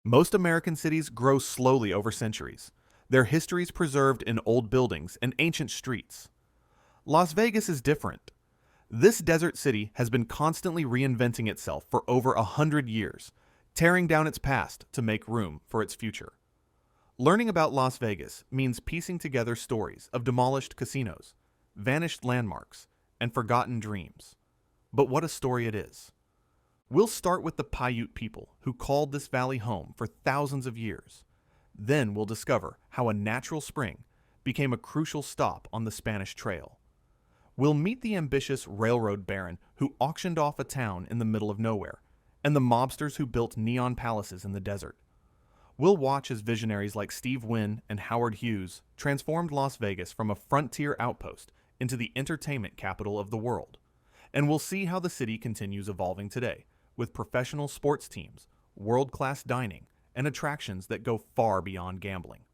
Most American cities grow slowly over centuries, their histories preserved in old buildings and ancient streets. Las Vegas is different. This desert city has been constantly reinventing itself for over 100 years, tearing down its past to make room for its future. Learning about Las Vegas means piecing together stories of demolished casinos, vanished landmarks, and forgotten dreams. But what a story it is. We'll start with the Paiute people who called this valley home for thousands of years. Then we'll discover how a natural spring became a crucial stop on the Spanish Trail. We'll meet the ambitious railroad baron who auctioned off a town in the middle of nowhere, and the mobsters who built neon palaces in the desert. We'll watch as visionaries like Steve Wynn and Howard Hughes transformed Las Vegas from a frontier outpost into the entertainment capital of the world. And we'll see how the city continues evolving today, with professional sports teams, world-class dining, and attractions that go far beyond gambling.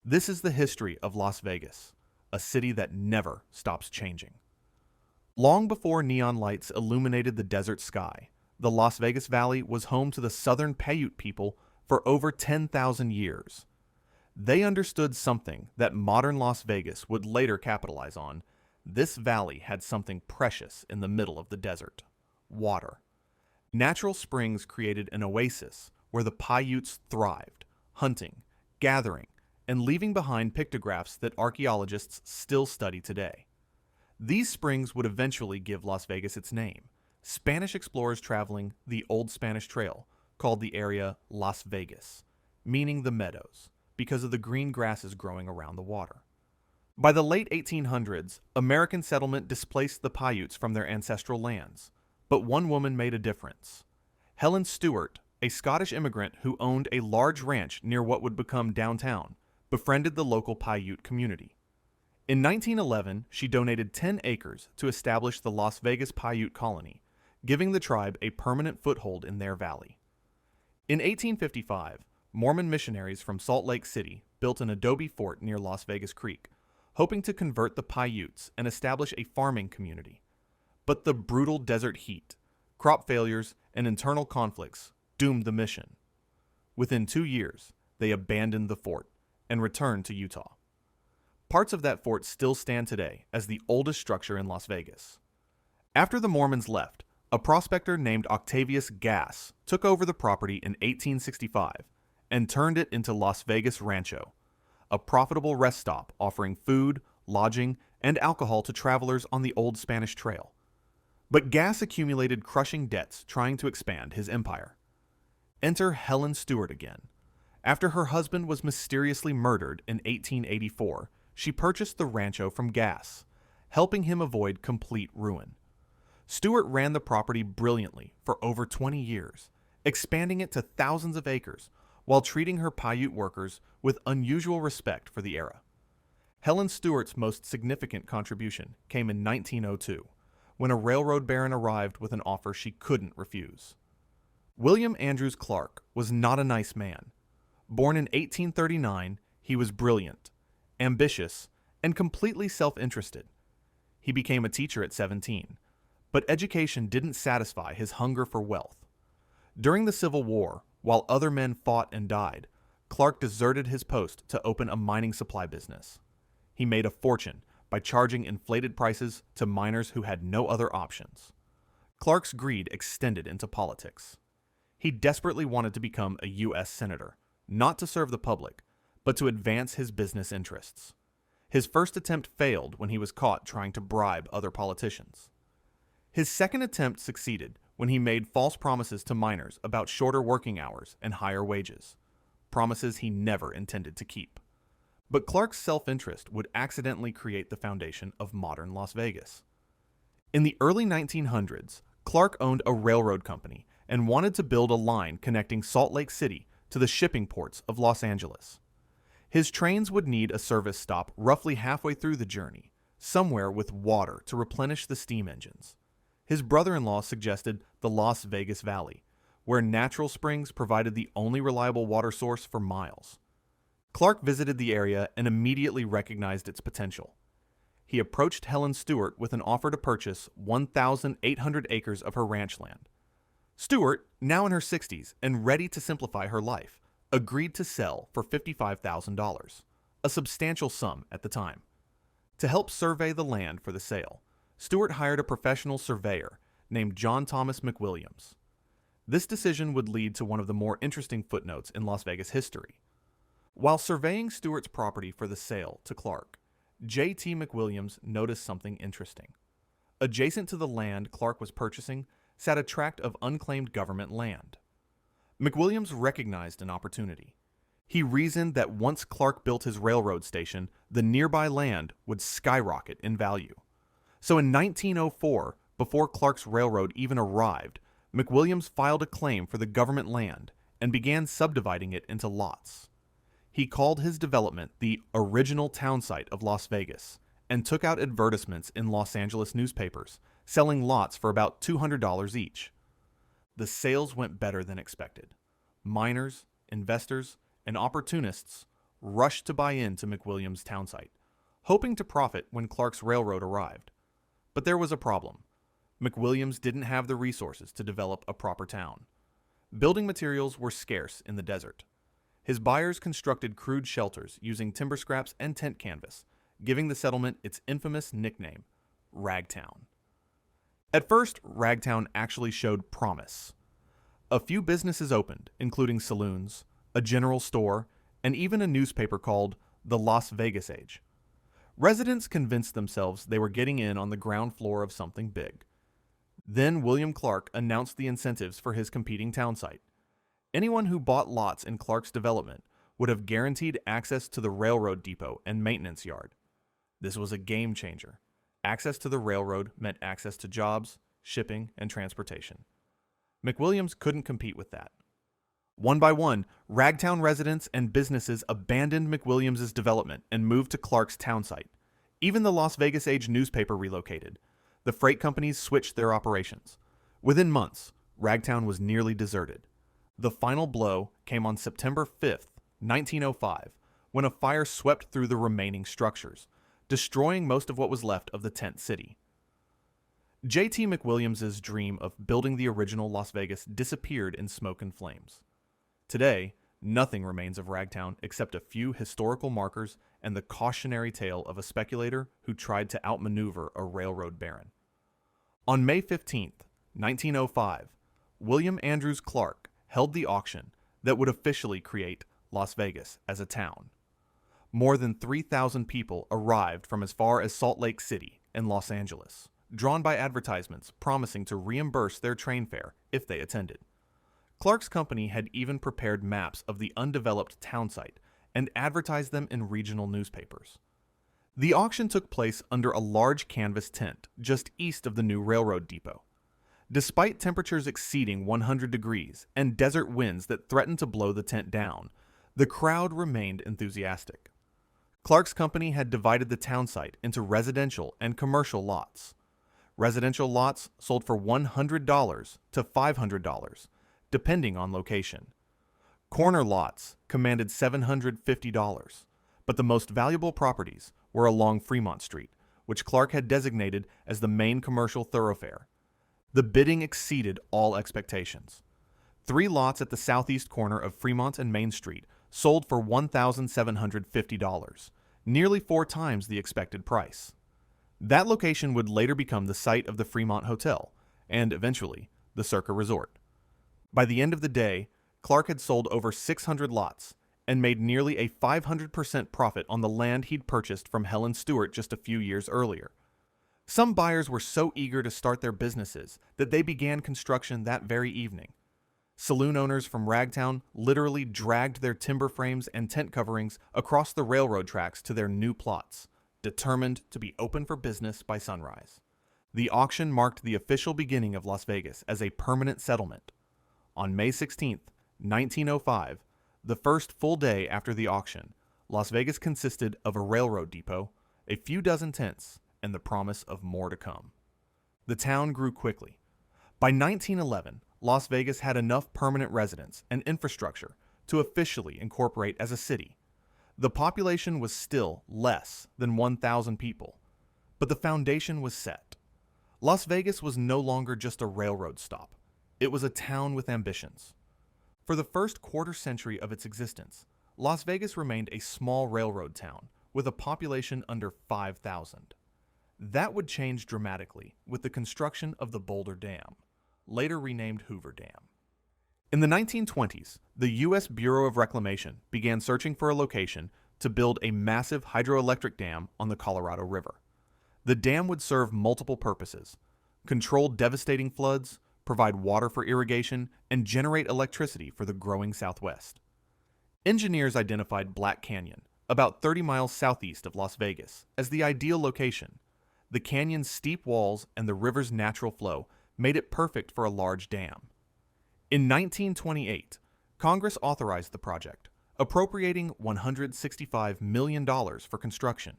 This is the history of Las Vegas, a city that never stops changing. Long before neon lights illuminated the desert sky, the Las Vegas Valley was home to the southern Paiute people for over 10,000 years. They understood something that modern Las Vegas would later capitalize on. This valley had something precious in the middle of the desert: water. Natural springs created an oasis where the Paiutes thrived, hunting, gathering, and leaving behind pictographs that archaeologists still study today. These springs would eventually give Las Vegas its name. Spanish explorers traveling the Old Spanish Trail called the area Las Vegas, meaning the meadows, because of the green grasses growing around the water. By the late 1800s, American settlement displaced the Paiutes from their ancestral lands, but one woman made a difference. Helen Stewart, a Scottish immigrant who owned a large ranch near what would become downtown, befriended the local Paiute community. In 1911, she donated 10 acres to establish the Las Vegas Paiute Colony, giving the tribe a permanent foothold in their valley. In 1855, Mormon missionaries from Salt Lake City built an adobe fort near Las Vegas Creek, hoping to convert the Paiutes and establish a farming community. But the brutal desert heat, crop failures, and internal conflicts doomed the mission. Within 2 years, they abandoned the fort and returned to Utah. Parts of that fort still stand today as the oldest structure in Las Vegas. After the Mormons left, a prospector named Octavius Gass took over the property in 1865 and turned it into Las Vegas Rancho, a profitable rest stop offering food, lodging, and alcohol to travelers on the Old Spanish Trail. But Gass accumulated crushing debts trying to expand his empire. Enter Helen Stewart again. After her husband was mysteriously murdered in 1884, she purchased the rancho from Gass, helping him avoid complete ruin. Stewart ran the property brilliantly for over 20 years, expanding it to thousands of acres while treating her Paiute workers with unusual respect for the era. Helen Stewart's most significant contribution came in 1902, when a railroad baron arrived with an offer she couldn't refuse. William Andrews Clark was not a nice man. Born in 1839, he was brilliant, ambitious, and completely self-interested. He became a teacher at 17, but education didn't satisfy his hunger for wealth. During the Civil War, while other men fought and died, Clark deserted his post to open a mining supply business. He made a fortune by charging inflated prices to miners who had no other options. Clark's greed extended into politics. He desperately wanted to become a U.S. senator, not to serve the public, but to advance his business interests. His first attempt failed when he was caught trying to bribe other politicians. His second attempt succeeded when he made false promises to miners about shorter working hours and higher wages, promises he never intended to keep. But Clark's self-interest would accidentally create the foundation of modern Las Vegas. In the early 1900s, Clark owned a railroad company and wanted to build a line connecting Salt Lake City to the shipping ports of Los Angeles. His trains would need a service stop roughly halfway through the journey, somewhere with water to replenish the steam engines. His brother-in-law suggested the Las Vegas Valley, where natural springs provided the only reliable water source for miles. Clark visited the area and immediately recognized its potential. He approached Helen Stewart with an offer to purchase 1,800 acres of her ranch land. Stewart, now in her 60s and ready to simplify her life, agreed to sell for $55,000, a substantial sum at the time. To help survey the land for the sale, Stewart hired a professional surveyor named John Thomas McWilliams. This decision would lead to one of the more interesting footnotes in Las Vegas history. While surveying Stewart's property for the sale to Clark, J.T. McWilliams noticed something interesting. Adjacent to the land Clark was purchasing sat a tract of unclaimed government land. McWilliams recognized an opportunity. He reasoned that once Clark built his railroad station, the nearby land would skyrocket in value. So in 1904, before Clark's railroad even arrived, McWilliams filed a claim for the government land and began subdividing it into lots. He called his development the original town site of Las Vegas and took out advertisements in Los Angeles newspapers, selling lots for about $200 each. The sales went better than expected. Miners, investors, and opportunists rushed to buy into McWilliams' town site, hoping to profit when Clark's railroad arrived. But there was a problem. McWilliams didn't have the resources to develop a proper town. Building materials were scarce in the desert. His buyers constructed crude shelters using timber scraps and tent canvas, giving the settlement its infamous nickname, Ragtown. At first, Ragtown actually showed promise. A few businesses opened, including saloons, a general store, and even a newspaper called the Las Vegas Age. Residents convinced themselves they were getting in on the ground floor of something big. Then William Clark announced the incentives for his competing town site. Anyone who bought lots in Clark's development would have guaranteed access to the railroad depot and maintenance yard. This was a game changer. Access to the railroad meant access to jobs, shipping, and transportation. McWilliams couldn't compete with that. One by one, Ragtown residents and businesses abandoned McWilliams' development and moved to Clark's town site. Even the Las Vegas Age newspaper relocated. The freight companies switched their operations. Within months, Ragtown was nearly deserted. The final blow came on September 5th, 1905, when a fire swept through the remaining structures, destroying most of what was left of the tent city. J.T. McWilliams' dream of building the original Las Vegas disappeared in smoke and flames. Today, nothing remains of Ragtown except a few historical markers and the cautionary tale of a speculator who tried to outmaneuver a railroad baron. On May 15, 1905, William Andrews Clark held the auction that would officially create Las Vegas as a town. More than 3,000 people arrived from as far as Salt Lake City and Los Angeles, drawn by advertisements promising to reimburse their train fare if they attended. Clark's company had even prepared maps of the undeveloped town site and advertised them in regional newspapers. The auction took place under a large canvas tent just east of the new railroad depot. Despite temperatures exceeding 100 degrees and desert winds that threatened to blow the tent down, the crowd remained enthusiastic. Clark's company had divided the town site into residential and commercial lots. Residential lots sold for $100 to $500, depending on location. Corner lots commanded $750, but the most valuable properties were along Fremont Street, which Clark had designated as the main commercial thoroughfare. The bidding exceeded all expectations. 3 lots at the southeast corner of Fremont and Main Street sold for $1,750, nearly 4 times the expected price. That location would later become the site of the Fremont Hotel, and eventually, the Circa Resort. By the end of the day, Clark had sold over 600 lots and made nearly a 500% profit on the land he'd purchased from Helen Stewart just a few years earlier. Some buyers were so eager to start their businesses that they began construction that very evening. Saloon owners from Ragtown literally dragged their timber frames and tent coverings across the railroad tracks to their new plots, determined to be open for business by sunrise. The auction marked the official beginning of Las Vegas as a permanent settlement. On May 16, 1905, the first full day after the auction, Las Vegas consisted of a railroad depot, a few dozen tents, and the promise of more to come. The town grew quickly. By 1911, Las Vegas had enough permanent residents and infrastructure to officially incorporate as a city. The population was still less than 1,000 people, but the foundation was set. Las Vegas was no longer just a railroad stop. It was a town with ambitions. For the first quarter century of its existence, Las Vegas remained a small railroad town with a population under 5,000. That would change dramatically with the construction of the Boulder Dam, later renamed Hoover Dam. In the 1920s, the U.S. Bureau of Reclamation began searching for a location to build a massive hydroelectric dam on the Colorado River. The dam would serve multiple purposes: control devastating floods, provide water for irrigation, and generate electricity for the growing Southwest. Engineers identified Black Canyon, about 30 miles southeast of Las Vegas, as the ideal location. The canyon's steep walls and the river's natural flow made it perfect for a large dam. In 1928, Congress authorized the project, appropriating $165 million for construction.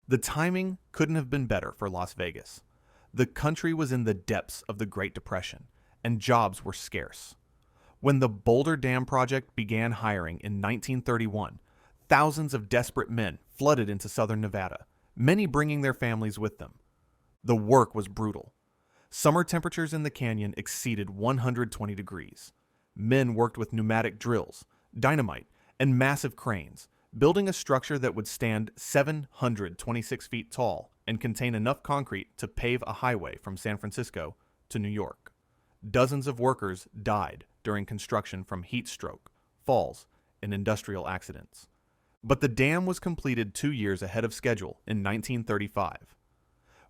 The timing couldn't have been better for Las Vegas. The country was in the depths of the Great Depression, and jobs were scarce. When the Boulder Dam project began hiring in 1931, thousands of desperate men flooded into southern Nevada, many bringing their families with them. The work was brutal. Summer temperatures in the canyon exceeded 120 degrees. Men worked with pneumatic drills, dynamite, and massive cranes, building a structure that would stand 726 feet tall and contain enough concrete to pave a highway from San Francisco to New York. Dozens of workers died during construction from heat stroke, falls, and industrial accidents. But the dam was completed 2 years ahead of schedule in 1935.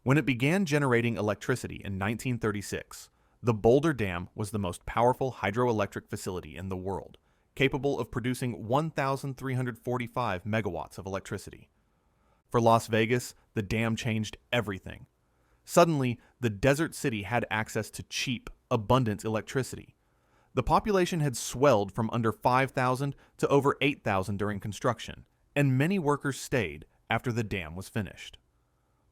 When it began generating electricity in 1936, the Boulder Dam was the most powerful hydroelectric facility in the world, capable of producing 1,345 megawatts of electricity. For Las Vegas, the dam changed everything. Suddenly, the desert city had access to cheap, abundant electricity. The population had swelled from under 5,000 to over 8,000 during construction, and many workers stayed after the dam was finished.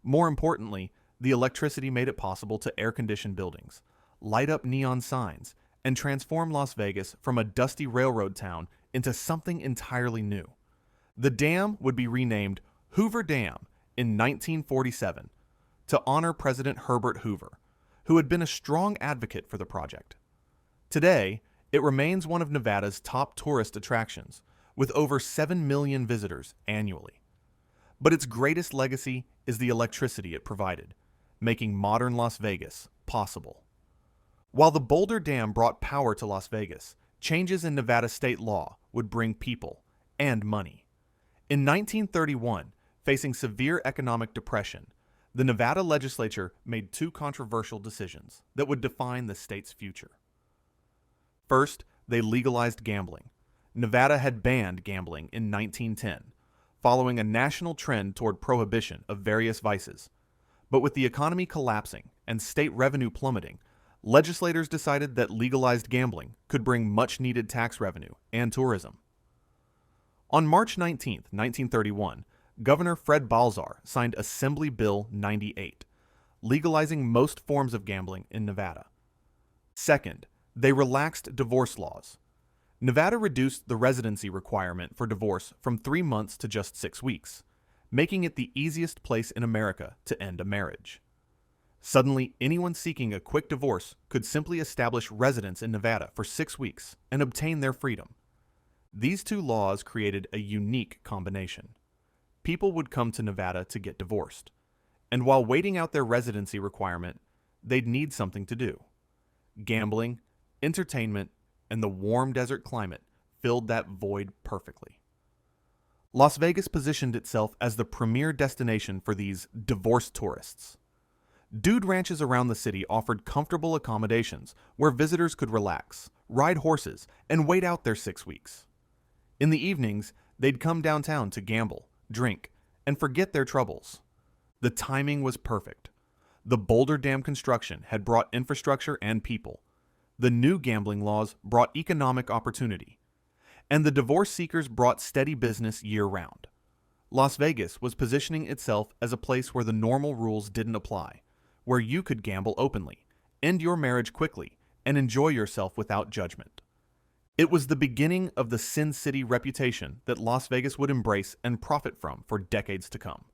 More importantly, the electricity made it possible to air-condition buildings, light up neon signs, and transform Las Vegas from a dusty railroad town into something entirely new. The dam would be renamed Hoover Dam in 1947 to honor President Herbert Hoover, who had been a strong advocate for the project. Today, it remains one of Nevada's top tourist attractions, with over 7 million visitors annually. But its greatest legacy is the electricity it provided, making modern Las Vegas possible. While the Boulder Dam brought power to Las Vegas, changes in Nevada state law would bring people and money. In 1931, facing severe economic depression, the Nevada legislature made 2 controversial decisions that would define the state's future. First, they legalized gambling. Nevada had banned gambling in 1910, following a national trend toward prohibition of various vices. But with the economy collapsing and state revenue plummeting, legislators decided that legalized gambling could bring much-needed tax revenue and tourism. On March 19, 1931, Governor Fred Balzar signed Assembly Bill 98, legalizing most forms of gambling in Nevada. Second, they relaxed divorce laws. Nevada reduced the residency requirement for divorce from 3 months to just 6 weeks, making it the easiest place in America to end a marriage. Suddenly, anyone seeking a quick divorce could simply establish residence in Nevada for 6 weeks and obtain their freedom. These 2 laws created a unique combination. People would come to Nevada to get divorced, and while waiting out their residency requirement, they'd need something to do. Gambling, entertainment, and the warm desert climate filled that void perfectly. Las Vegas positioned itself as the premier destination for these divorce tourists. Dude ranches around the city offered comfortable accommodations where visitors could relax, ride horses, and wait out their 6 weeks. In the evenings, they'd come downtown to gamble, drink, and forget their troubles. The timing was perfect. The Boulder Dam construction had brought infrastructure and people. The new gambling laws brought economic opportunity. And the divorce seekers brought steady business year-round. Las Vegas was positioning itself as a place where the normal rules didn't apply, where you could gamble openly, end your marriage quickly, and enjoy yourself without judgment. It was the beginning of the Sin City reputation that Las Vegas would embrace and profit from for decades to come.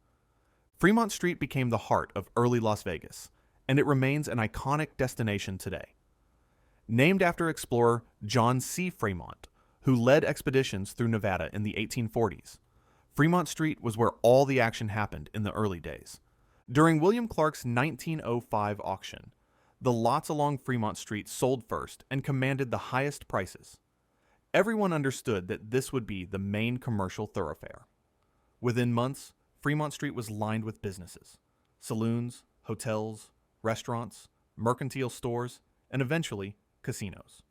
Fremont Street became the heart of early Las Vegas, and it remains an iconic destination today. named after explorer John C. Fremont, who led expeditions through Nevada in the 1840s. Fremont Street was where all the action happened in the early days. During William Clark's 1905 auction, the lots along Fremont Street sold first and commanded the highest prices. Everyone understood that this would be the main commercial thoroughfare. Within months, Fremont Street was lined with businesses: saloons, hotels, restaurants, mercantile stores, and eventually, casinos.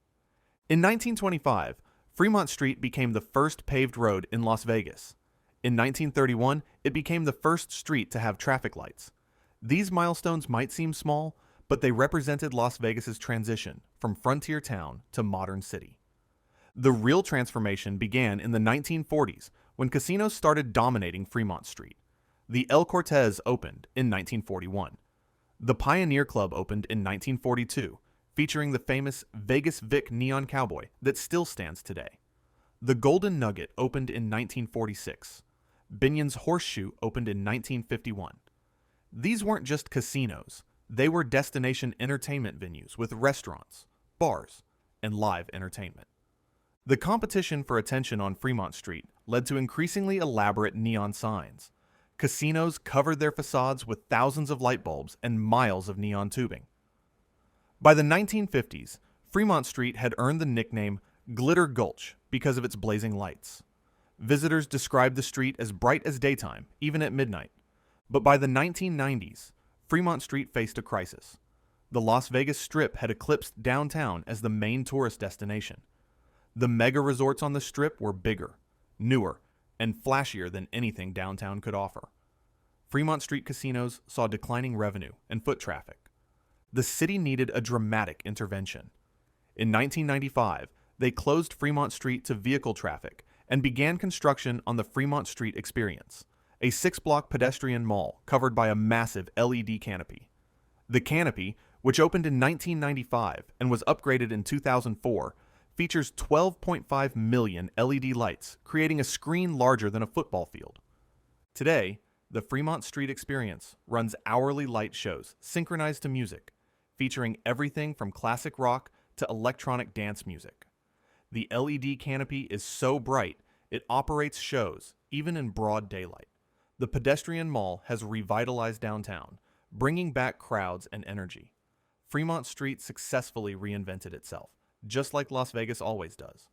In 1925, Fremont Street became the first paved road in Las Vegas. In 1931, it became the first street to have traffic lights. These milestones might seem small, but they represented Las Vegas's transition from frontier town to modern city. The real transformation began in the 1940s when casinos started dominating Fremont Street. The El Cortez opened in 1941. The Pioneer Club opened in 1942, featuring the famous Vegas Vic neon cowboy that still stands today. The Golden Nugget opened in 1946. Binion's Horseshoe opened in 1951. These weren't just casinos, they were destination entertainment venues with restaurants, bars, and live entertainment. The competition for attention on Fremont Street led to increasingly elaborate neon signs. Casinos covered their facades with thousands of light bulbs and miles of neon tubing. By the 1950s, Fremont Street had earned the nickname Glitter Gulch because of its blazing lights. Visitors described the street as bright as daytime, even at midnight. But by the 1990s, Fremont Street faced a crisis. The Las Vegas Strip had eclipsed downtown as the main tourist destination. The mega resorts on the Strip were bigger, newer, and flashier than anything downtown could offer. Fremont Street casinos saw declining revenue and foot traffic. The city needed a dramatic intervention. In 1995, they closed Fremont Street to vehicle traffic and began construction on the Fremont Street Experience, a 6-block pedestrian mall covered by a massive LED canopy. The canopy, which opened in 1995 and was upgraded in 2004, features 12.5 million LED lights, creating a screen larger than a football field. Today, the Fremont Street Experience runs hourly light shows synchronized to music, featuring everything from classic rock to electronic dance music. The LED canopy is so bright, it operates shows, even in broad daylight. The pedestrian mall has revitalized downtown, bringing back crowds and energy. Fremont Street successfully reinvented itself, just like Las Vegas always does.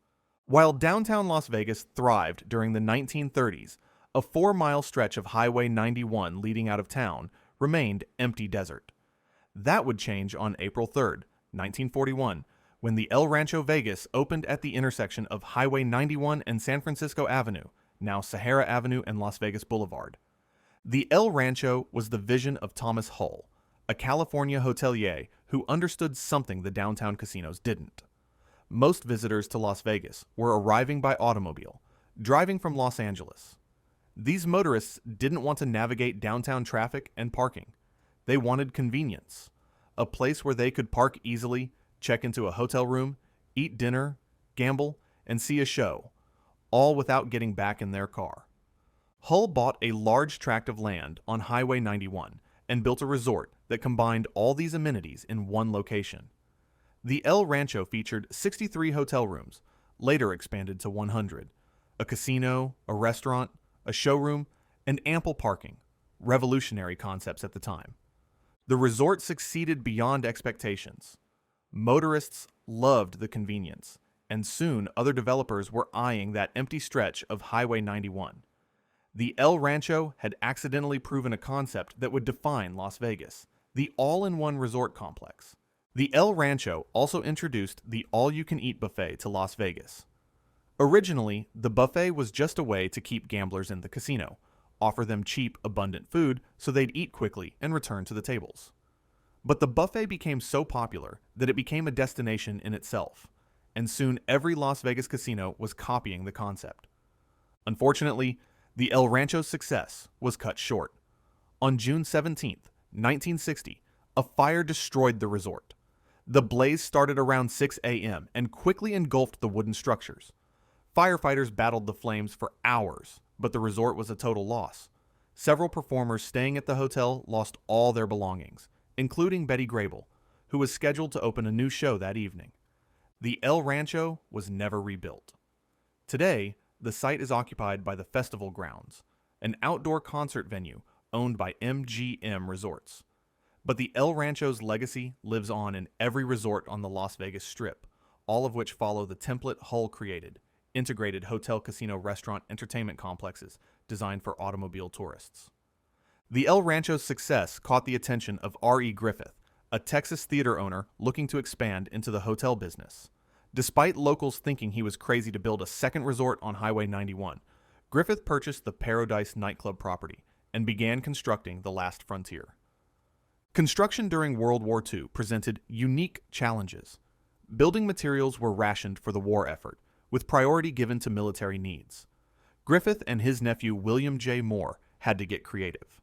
While downtown Las Vegas thrived during the 1930s, a 4-mile stretch of Highway 91 leading out of town remained empty desert. That would change on April 3, 1941, when the El Rancho Vegas opened at the intersection of Highway 91 and San Francisco Avenue, now Sahara Avenue and Las Vegas Boulevard. The El Rancho was the vision of Thomas Hull, a California hotelier who understood something the downtown casinos didn't. Most visitors to Las Vegas were arriving by automobile, driving from Los Angeles. These motorists didn't want to navigate downtown traffic and parking. They wanted convenience, a place where they could park easily, check into a hotel room, eat dinner, gamble, and see a show, all without getting back in their car. Hull bought a large tract of land on Highway 91 and built a resort that combined all these amenities in one location. The El Rancho featured 63 hotel rooms, later expanded to 100, a casino, a restaurant, a showroom, and ample parking, revolutionary concepts at the time. The resort succeeded beyond expectations. Motorists loved the convenience, and soon other developers were eyeing that empty stretch of Highway 91. The El Rancho had accidentally proven a concept that would define Las Vegas, the all-in-one resort complex. The El Rancho also introduced the all-you-can-eat buffet to Las Vegas. Originally, the buffet was just a way to keep gamblers in the casino, offer them cheap, abundant food so they'd eat quickly and return to the tables. But the buffet became so popular that it became a destination in itself, and soon every Las Vegas casino was copying the concept. Unfortunately, the El Rancho's success was cut short. On June 17, 1960, a fire destroyed the resort. The blaze started around 6 a.m. and quickly engulfed the wooden structures. Firefighters battled the flames for hours, but the resort was a total loss. Several performers staying at the hotel lost all their belongings, including Betty Grable, who was scheduled to open a new show that evening. The El Rancho was never rebuilt. Today, the site is occupied by the Festival Grounds, an outdoor concert venue owned by MGM Resorts. But the El Rancho's legacy lives on in every resort on the Las Vegas Strip, all of which follow the template Hull created, integrated hotel, casino, restaurant, entertainment complexes designed for automobile tourists. The El Rancho's success caught the attention of R.E. Griffith, a Texas theater owner looking to expand into the hotel business. Despite locals thinking he was crazy to build a second resort on Highway 91, Griffith purchased the Paradise nightclub property and began constructing the Last Frontier. Construction during World War II presented unique challenges. Building materials were rationed for the war effort, with priority given to military needs. Griffith and his nephew William J. Moore had to get creative.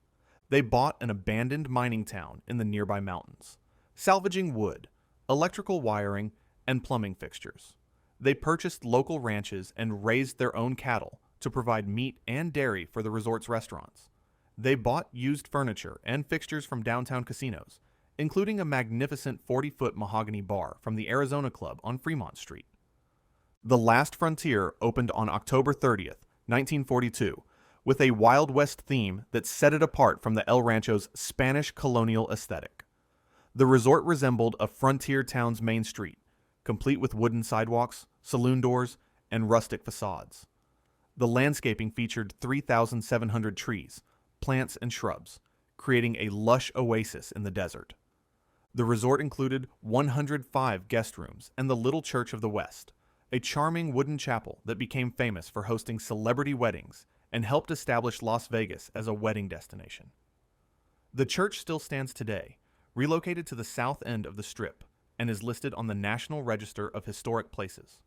They bought an abandoned mining town in the nearby mountains, salvaging wood, electrical wiring, and plumbing fixtures. They purchased local ranches and raised their own cattle to provide meat and dairy for the resort's restaurants. They bought used furniture and fixtures from downtown casinos, including a magnificent 40-foot mahogany bar from the Arizona Club on Fremont Street. The Last Frontier opened on October 30th, 1942, with a Wild West theme that set it apart from the El Rancho's Spanish colonial aesthetic. The resort resembled a frontier town's main street, complete with wooden sidewalks, saloon doors, and rustic facades. The landscaping featured 3,700 trees, plants, and shrubs, creating a lush oasis in the desert. The resort included 105 guest rooms and the Little Church of the West, a charming wooden chapel that became famous for hosting celebrity weddings and helped establish Las Vegas as a wedding destination. The church still stands today, relocated to the south end of the Strip, and is listed on the National Register of Historic Places.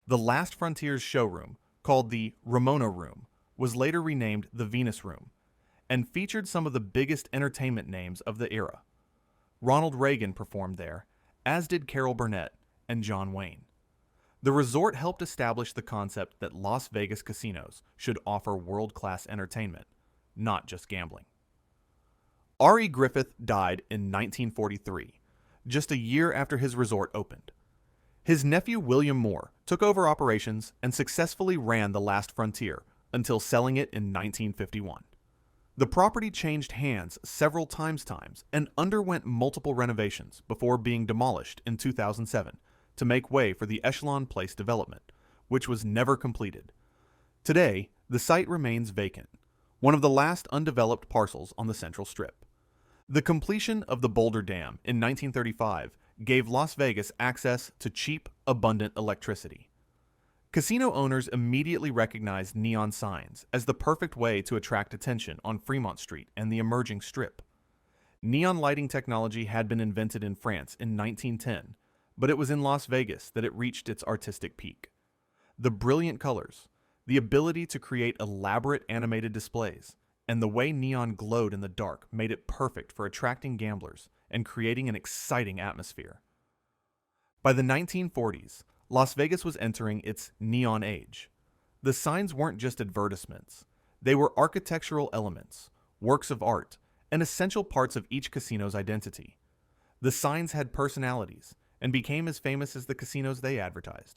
The Last Frontier's showroom, called the Ramona Room, was later renamed the Venus Room, and featured some of the biggest entertainment names of the era. Ronald Reagan performed there, as did Carol Burnett and John Wayne. The resort helped establish the concept that Las Vegas casinos should offer world-class entertainment, not just gambling. R.E. Griffith died in 1943, just a year after his resort opened. His nephew William Moore took over operations and successfully ran the Last Frontier until selling it in 1951. The property changed hands several times and underwent multiple renovations before being demolished in 2007 to make way for the Echelon Place development, which was never completed. Today, the site remains vacant, one of the last undeveloped parcels on the Central Strip. The completion of the Hoover Dam in 1935 gave Las Vegas access to cheap, abundant electricity. Casino owners immediately recognized neon signs as the perfect way to attract attention on Fremont Street and the emerging Strip. Neon lighting technology had been invented in France in 1910, but it was in Las Vegas that it reached its artistic peak. The brilliant colors, the ability to create elaborate animated displays, and the way neon glowed in the dark made it perfect for attracting gamblers and creating an exciting atmosphere. By the 1940s, Las Vegas was entering its neon age. The signs weren't just advertisements. They were architectural elements, works of art, and essential parts of each casino's identity. The signs had personalities and became as famous as the casinos they advertised.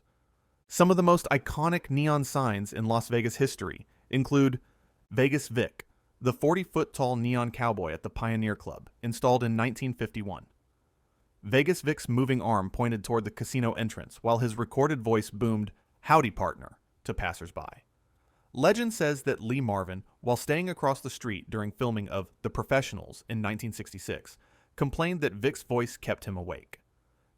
Some of the most iconic neon signs in Las Vegas history include Vegas Vic, the 40-foot-tall neon cowboy at the Pioneer Club, installed in 1951. Vegas Vic's moving arm pointed toward the casino entrance while his recorded voice boomed, "Howdy, partner," to passersby. Legend says that Lee Marvin, while staying across the street during filming of The Professionals in 1966, complained that Vic's voice kept him awake.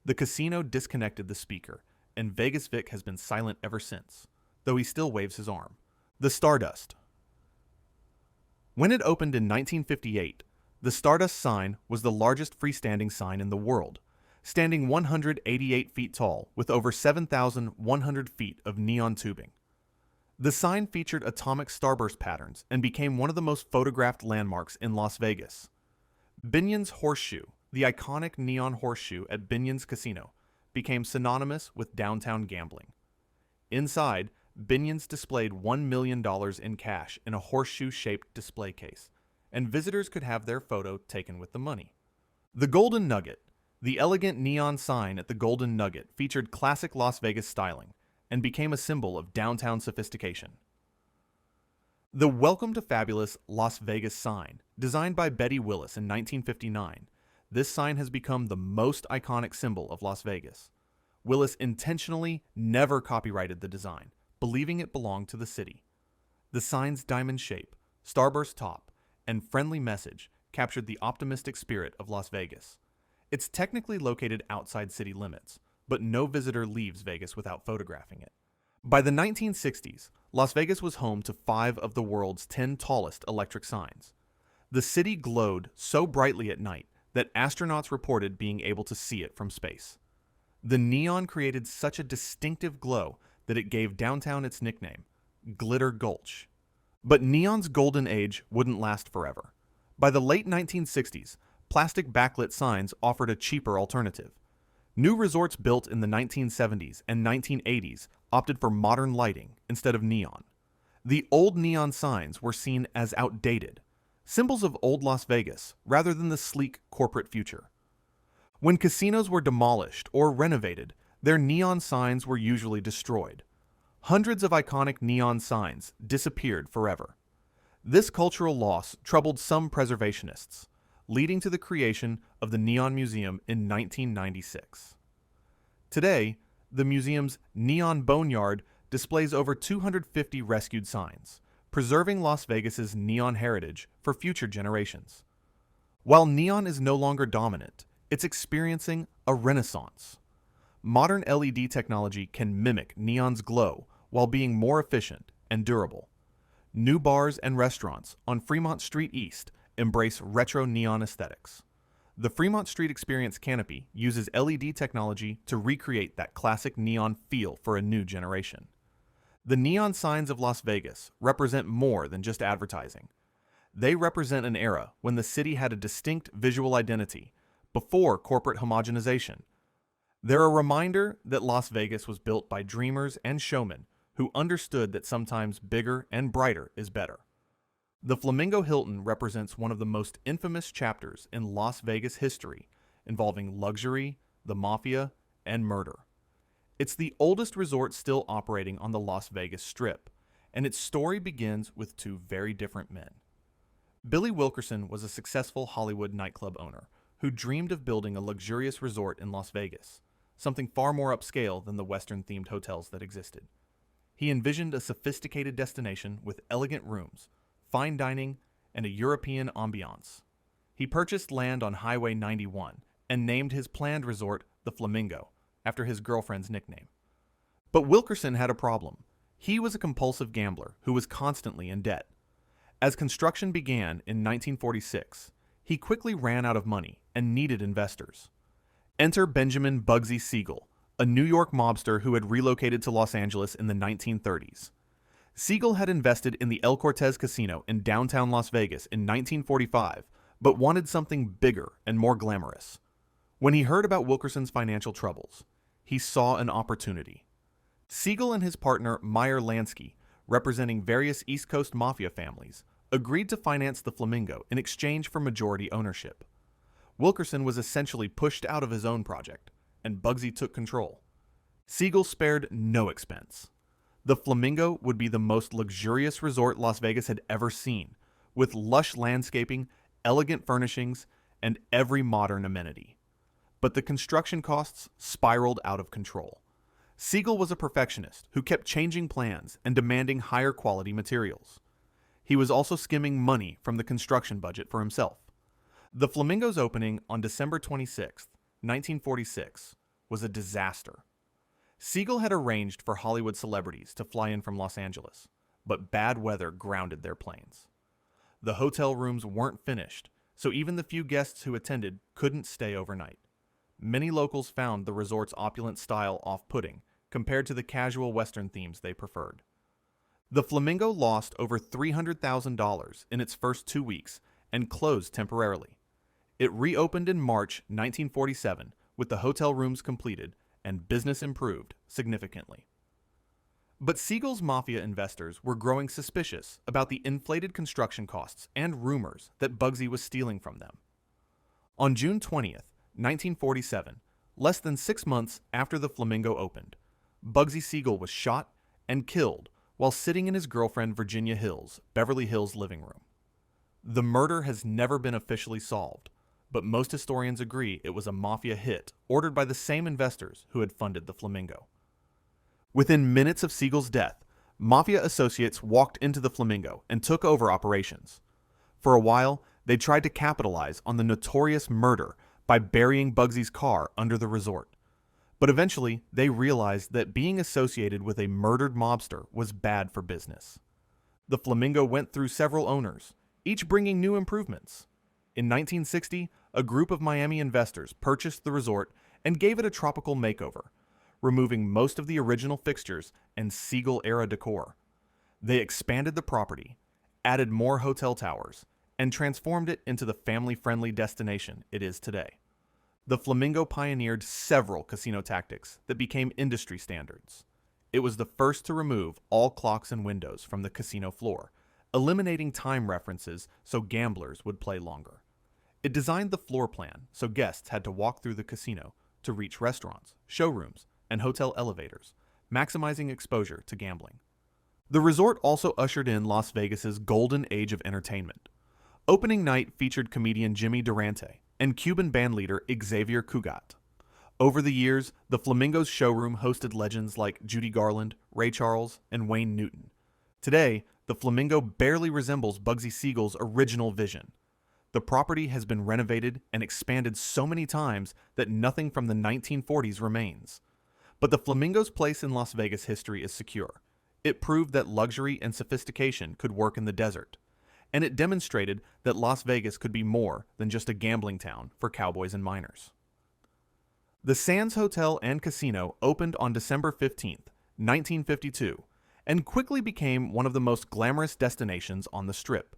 The casino disconnected the speaker, and Vegas Vic has been silent ever since, though he still waves his arm. The Stardust. When it opened in 1958, the Stardust sign was the largest freestanding sign in the world, standing 188 feet tall with over 7,100 feet of neon tubing. The sign featured atomic starburst patterns and became one of the most photographed landmarks in Las Vegas. Binion's Horseshoe, the iconic neon horseshoe at Binion's Casino, became synonymous with downtown gambling. Inside, Binion's displayed $1 million in cash in a horseshoe-shaped display case, and visitors could have their photo taken with the money. The Golden Nugget, The elegant neon sign at the Golden Nugget featured classic Las Vegas styling and became a symbol of downtown sophistication. The Welcome to Fabulous Las Vegas sign, designed by Betty Willis in 1959, this sign has become the most iconic symbol of Las Vegas. Willis intentionally never copyrighted the design, believing it belonged to the city. The sign's diamond shape, starburst top, and friendly message captured the optimistic spirit of Las Vegas. It's technically located outside city limits, but no visitor leaves Vegas without photographing it. By the 1960s, Las Vegas was home to 5 of the world's 10 tallest electric signs. The city glowed so brightly at night that astronauts reported being able to see it from space. The neon created such a distinctive glow that it gave downtown its nickname, Glitter Gulch. But neon's golden age wouldn't last forever. By the late 1960s, plastic backlit signs offered a cheaper alternative. New resorts built in the 1970s and 1980s opted for modern lighting instead of neon. The old neon signs were seen as outdated, symbols of old Las Vegas rather than the sleek corporate future. When casinos were demolished or renovated, their neon signs were usually destroyed. Hundreds of iconic neon signs disappeared forever. This cultural loss troubled some preservationists, leading to the creation of the Neon Museum in 1996. Today, the museum's Neon Boneyard displays over 250 rescued signs, preserving Las Vegas's neon heritage for future generations. While neon is no longer dominant, it's experiencing a renaissance. Modern LED technology can mimic neon's glow while being more efficient and durable. New bars and restaurants on Fremont Street East embrace retro neon aesthetics. The Fremont Street Experience canopy uses LED technology to recreate that classic neon feel for a new generation. The neon signs of Las Vegas represent more than just advertising. They represent an era when the city had a distinct visual identity before corporate homogenization. They're a reminder that Las Vegas was built by dreamers and showmen who understood that sometimes bigger and brighter is better. The Flamingo Hilton represents one of the most infamous chapters in Las Vegas history, involving luxury, the mafia, and murder. It's the oldest resort still operating on the Las Vegas Strip, and its story begins with 2 very different men. Billy Wilkerson was a successful Hollywood nightclub owner who dreamed of building a luxurious resort in Las Vegas, something far more upscale than the Western-themed hotels that existed. He envisioned a sophisticated destination with elegant rooms, fine dining, and a European ambiance. He purchased land on Highway 91 and named his planned resort the Flamingo, after his girlfriend's nickname. But Wilkerson had a problem. He was a compulsive gambler who was constantly in debt. As construction began in 1946, he quickly ran out of money and needed investors. Enter Benjamin Bugsy Siegel, a New York mobster who had relocated to Los Angeles in the 1930s. Siegel had invested in the El Cortez Casino in downtown Las Vegas in 1945, but wanted something bigger and more glamorous. When he heard about Wilkerson's financial troubles, he saw an opportunity. Siegel and his partner Meyer Lansky, representing various East Coast mafia families, agreed to finance the Flamingo in exchange for majority ownership. Wilkerson was essentially pushed out of his own project, and Bugsy took control. Siegel spared no expense. The Flamingo would be the most luxurious resort Las Vegas had ever seen, with lush landscaping, elegant furnishings, and every modern amenity. But the construction costs spiraled out of control. Siegel was a perfectionist who kept changing plans and demanding higher quality materials. He was also skimming money from the construction budget for himself. The Flamingo's opening on December 26, 1946, was a disaster. Siegel had arranged for Hollywood celebrities to fly in from Los Angeles, but bad weather grounded their planes. The hotel rooms weren't finished, so even the few guests who attended couldn't stay overnight. Many locals found the resort's opulent style off-putting compared to the casual Western themes they preferred. The Flamingo lost over $300,000 in its first 2 weeks and closed temporarily. It reopened in March 1947 with the hotel rooms completed and business improved significantly. But Siegel's mafia investors were growing suspicious about the inflated construction costs and rumors that Bugsy was stealing from them. On June 20th, 1947, less than 6 months after the Flamingo opened, Bugsy Siegel was shot and killed while sitting in his girlfriend Virginia Hill's Beverly Hills living room. The murder has never been officially solved, but most historians agree it was a mafia hit ordered by the same investors who had funded the Flamingo. Within minutes of Siegel's death, mafia associates walked into the Flamingo and took over operations. For a while, they tried to capitalize on the notorious murder by burying Bugsy's car under the resort. But eventually, they realized that being associated with a murdered mobster was bad for business. The Flamingo went through several owners, each bringing new improvements. In 1960, a group of Miami investors purchased the resort and gave it a tropical makeover, removing most of the original fixtures and Siegel-era decor. They expanded the property, added more hotel towers, and transformed it into the family-friendly destination it is today. The Flamingo pioneered several casino tactics that became industry standards. It was the first to remove all clocks and windows from the casino floor, eliminating time references so gamblers would play longer. It designed the floor plan so guests had to walk through the casino to reach restaurants, showrooms, and hotel elevators, maximizing exposure to gambling. The resort also ushered in Las Vegas's golden age of entertainment. Opening night featured comedian Jimmy Durante and Cuban bandleader Xavier Cugat. Over the years, the Flamingo's showroom hosted legends like Judy Garland, Ray Charles, and Wayne Newton. Today, the Flamingo barely resembles Bugsy Siegel's original vision. The property has been renovated and expanded so many times that nothing from the 1940s remains. But the Flamingo's place in Las Vegas history is secure. It proved that luxury and sophistication could work in the desert, and it demonstrated that Las Vegas could be more than just a gambling town for cowboys and miners. The Sands Hotel and Casino opened on December 15, 1952, and quickly became one of the most glamorous destinations on the Strip.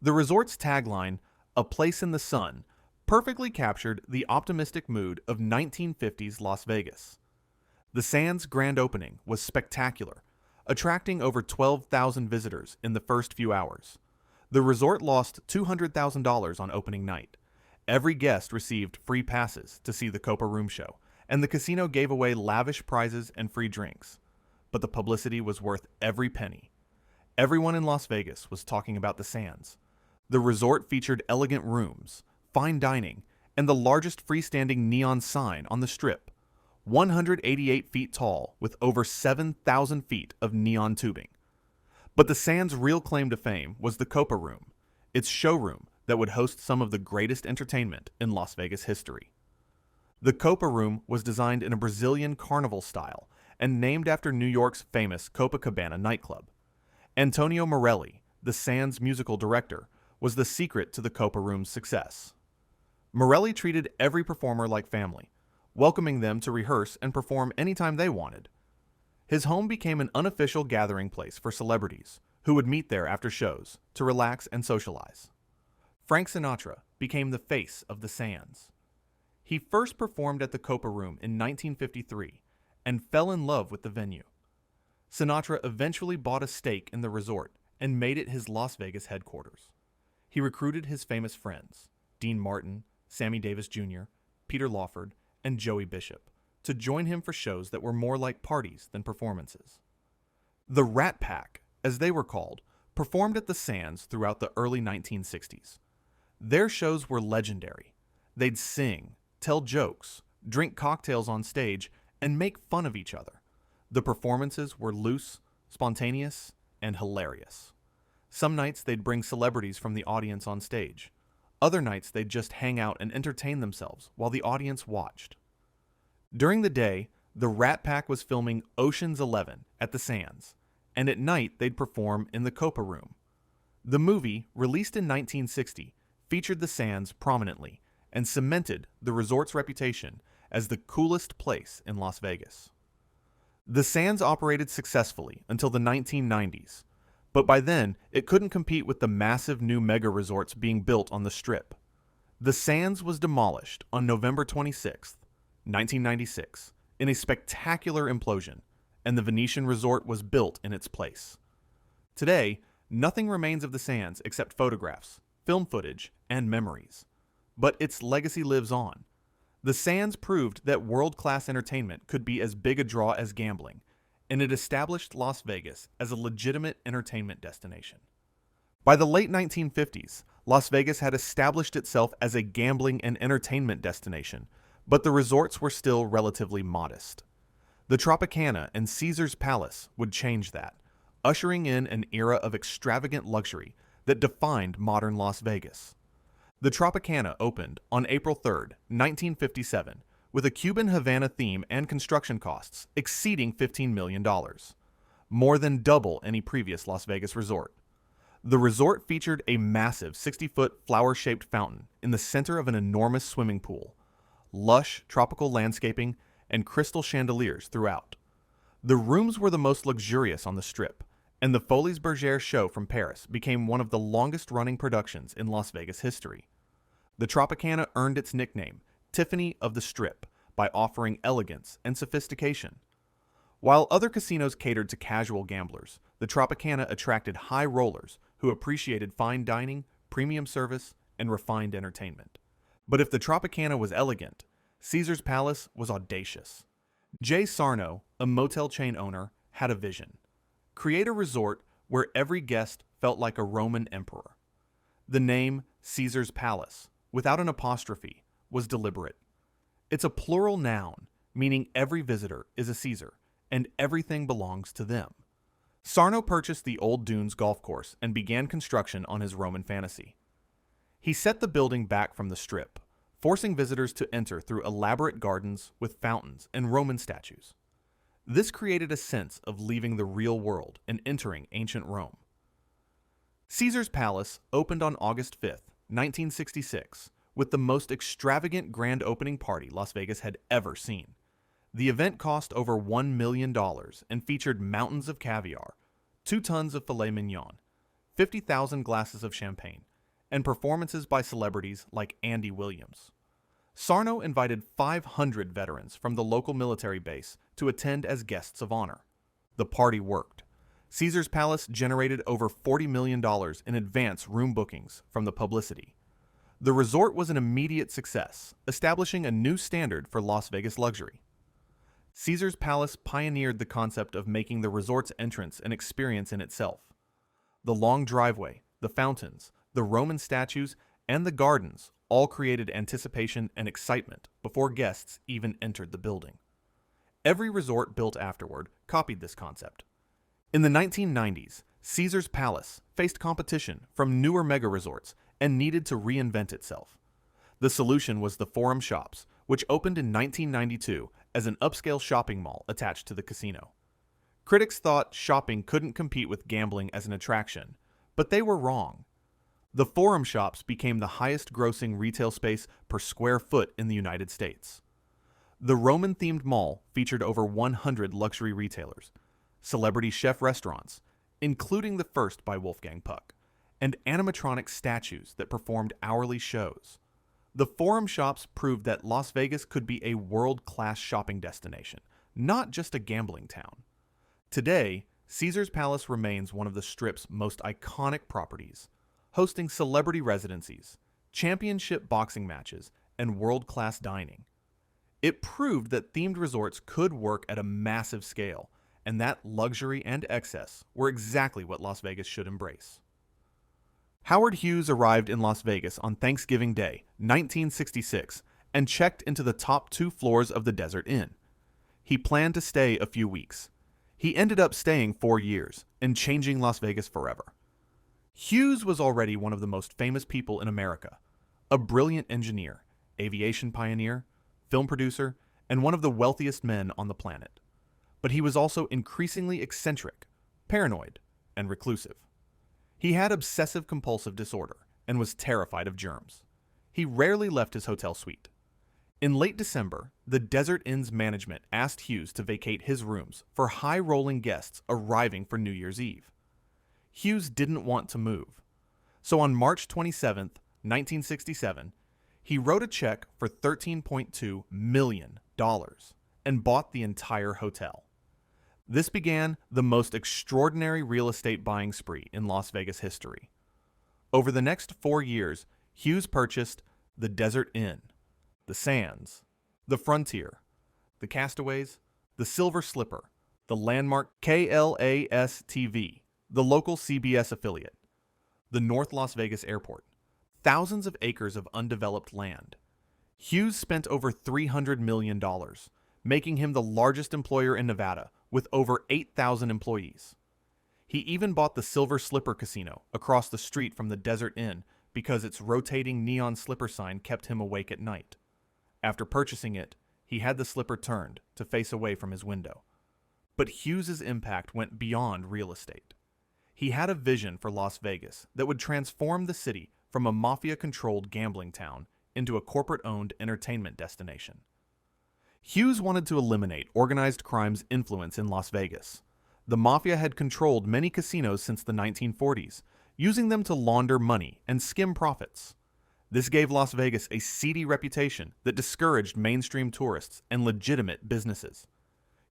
The resort's tagline, "A Place in the Sun," perfectly captured the optimistic mood of 1950s Las Vegas. The Sands' grand opening was spectacular, attracting over 12,000 visitors in the first few hours. The resort lost $200,000 on opening night. Every guest received free passes to see the Copa Room show, and the casino gave away lavish prizes and free drinks. But the publicity was worth every penny. Everyone in Las Vegas was talking about the Sands. The resort featured elegant rooms, fine dining, and the largest freestanding neon sign on the Strip, 188 feet tall with over 7,000 feet of neon tubing. But the Sands' real claim to fame was the Copa Room, its showroom that would host some of the greatest entertainment in Las Vegas history. The Copa Room was designed in a Brazilian carnival style and named after New York's famous Copacabana nightclub. Antonio Morelli, the Sands' musical director, was the secret to the Copa Room's success. Morelli treated every performer like family, welcoming them to rehearse and perform anytime they wanted. His home became an unofficial gathering place for celebrities who would meet there after shows to relax and socialize. Frank Sinatra became the face of the Sands. He first performed at the Copa Room in 1953 and fell in love with the venue. Sinatra eventually bought a stake in the resort and made it his Las Vegas headquarters. He recruited his famous friends, Dean Martin, Sammy Davis Jr., Peter Lawford, and Joey Bishop, to join him for shows that were more like parties than performances. The Rat Pack, as they were called, performed at the Sands throughout the early 1960s. Their shows were legendary. They'd sing, tell jokes, drink cocktails on stage, and make fun of each other. The performances were loose, spontaneous, and hilarious. Some nights they'd bring celebrities from the audience on stage. Other nights they'd just hang out and entertain themselves while the audience watched. During the day, the Rat Pack was filming Ocean's 11 at the Sands, and at night they'd perform in the Copa Room. The movie, released in 1960, featured the Sands prominently and cemented the resort's reputation as the coolest place in Las Vegas. The Sands operated successfully until the 1990s, but by then it couldn't compete with the massive new mega resorts being built on the Strip. The Sands was demolished on November 26, 1996, in a spectacular implosion, and the Venetian Resort was built in its place. Today, nothing remains of the Sands except photographs, film footage, and memories. But its legacy lives on. The Sands proved that world-class entertainment could be as big a draw as gambling, and it established Las Vegas as a legitimate entertainment destination. By the late 1950s, Las Vegas had established itself as a gambling and entertainment destination, but the resorts were still relatively modest. The Tropicana and Caesar's Palace would change that, ushering in an era of extravagant luxury that defined modern Las Vegas. The Tropicana opened on April 3, 1957, with a Cuban Havana theme and construction costs exceeding $15 million, more than double any previous Las Vegas resort. The resort featured a massive 60-foot flower-shaped fountain in the center of an enormous swimming pool, lush tropical landscaping, and crystal chandeliers throughout. The rooms were the most luxurious on the Strip, and the Folies Bergère show from Paris became one of the longest-running productions in Las Vegas history. The Tropicana earned its nickname, Tiffany of the Strip, by offering elegance and sophistication. While other casinos catered to casual gamblers, the Tropicana attracted high rollers who appreciated fine dining, premium service, and refined entertainment. But if the Tropicana was elegant, Caesar's Palace was audacious. Jay Sarno, a motel chain owner, had a vision: create a resort where every guest felt like a Roman emperor. The name Caesar's Palace, without an apostrophe, was deliberate. It's a plural noun, meaning every visitor is a Caesar, and everything belongs to them. Sarno purchased the Old Dunes golf course and began construction on his Roman fantasy. He set the building back from the Strip, forcing visitors to enter through elaborate gardens with fountains and Roman statues. This created a sense of leaving the real world and entering ancient Rome. Caesar's Palace opened on August 5, 1966, with the most extravagant grand opening party Las Vegas had ever seen. The event cost over $1 million and featured mountains of caviar, 2 tons of filet mignon, 50,000 glasses of champagne, and performances by celebrities like Andy Williams. Sarno invited 500 veterans from the local military base to attend as guests of honor. The party worked. Caesar's Palace generated over $40 million in advance room bookings from the publicity. The resort was an immediate success, establishing a new standard for Las Vegas luxury. Caesar's Palace pioneered the concept of making the resort's entrance an experience in itself. The long driveway, the fountains, the Roman statues, and the gardens all created anticipation and excitement before guests even entered the building. Every resort built afterward copied this concept. In the 1990s, Caesar's Palace faced competition from newer mega resorts and needed to reinvent itself. The solution was the Forum Shops, which opened in 1992 as an upscale shopping mall attached to the casino. Critics thought shopping couldn't compete with gambling as an attraction, but they were wrong. The Forum Shops became the highest-grossing retail space per square foot in the United States. The Roman-themed mall featured over 100 luxury retailers, celebrity chef restaurants, including the first by Wolfgang Puck, and animatronic statues that performed hourly shows. The Forum Shops proved that Las Vegas could be a world-class shopping destination, not just a gambling town. Today, Caesar's Palace remains one of the Strip's most iconic properties, hosting celebrity residencies, championship boxing matches, and world-class dining. It proved that themed resorts could work at a massive scale, and that luxury and excess were exactly what Las Vegas should embrace. Howard Hughes arrived in Las Vegas on Thanksgiving Day, 1966, and checked into the top 2 floors of the Desert Inn. He planned to stay a few weeks. He ended up staying 4 years and changing Las Vegas forever. Hughes was already one of the most famous people in America, a brilliant engineer, aviation pioneer, film producer, and one of the wealthiest men on the planet. But he was also increasingly eccentric, paranoid, and reclusive. He had obsessive-compulsive disorder and was terrified of germs. He rarely left his hotel suite. In late December, the Desert Inn's management asked Hughes to vacate his rooms for high-rolling guests arriving for New Year's Eve. Hughes didn't want to move. So on March 27, 1967, he wrote a check for $13.2 million and bought the entire hotel. This began the most extraordinary real estate buying spree in Las Vegas history. Over the next 4 years, Hughes purchased the Desert Inn, the Sands, The Frontier, the Castaways, the Silver Slipper, the landmark KLAS-TV, the local CBS affiliate, the North Las Vegas Airport, thousands of acres of undeveloped land. Hughes spent over $300 million, making him the largest employer in Nevada with over 8,000 employees. He even bought the Silver Slipper Casino across the street from the Desert Inn because its rotating neon slipper sign kept him awake at night. After purchasing it, he had the slipper turned to face away from his window. But Hughes's impact went beyond real estate. He had a vision for Las Vegas that would transform the city from a mafia-controlled gambling town into a corporate-owned entertainment destination. Hughes wanted to eliminate organized crime's influence in Las Vegas. The mafia had controlled many casinos since the 1940s, using them to launder money and skim profits. This gave Las Vegas a seedy reputation that discouraged mainstream tourists and legitimate businesses.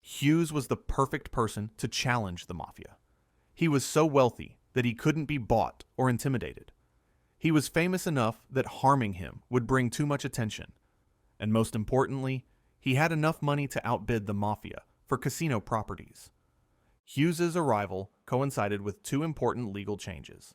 Hughes was the perfect person to challenge the mafia. He was so wealthy that he couldn't be bought or intimidated. He was famous enough that harming him would bring too much attention. And most importantly, he had enough money to outbid the mafia for casino properties. Hughes's arrival coincided with two important legal changes.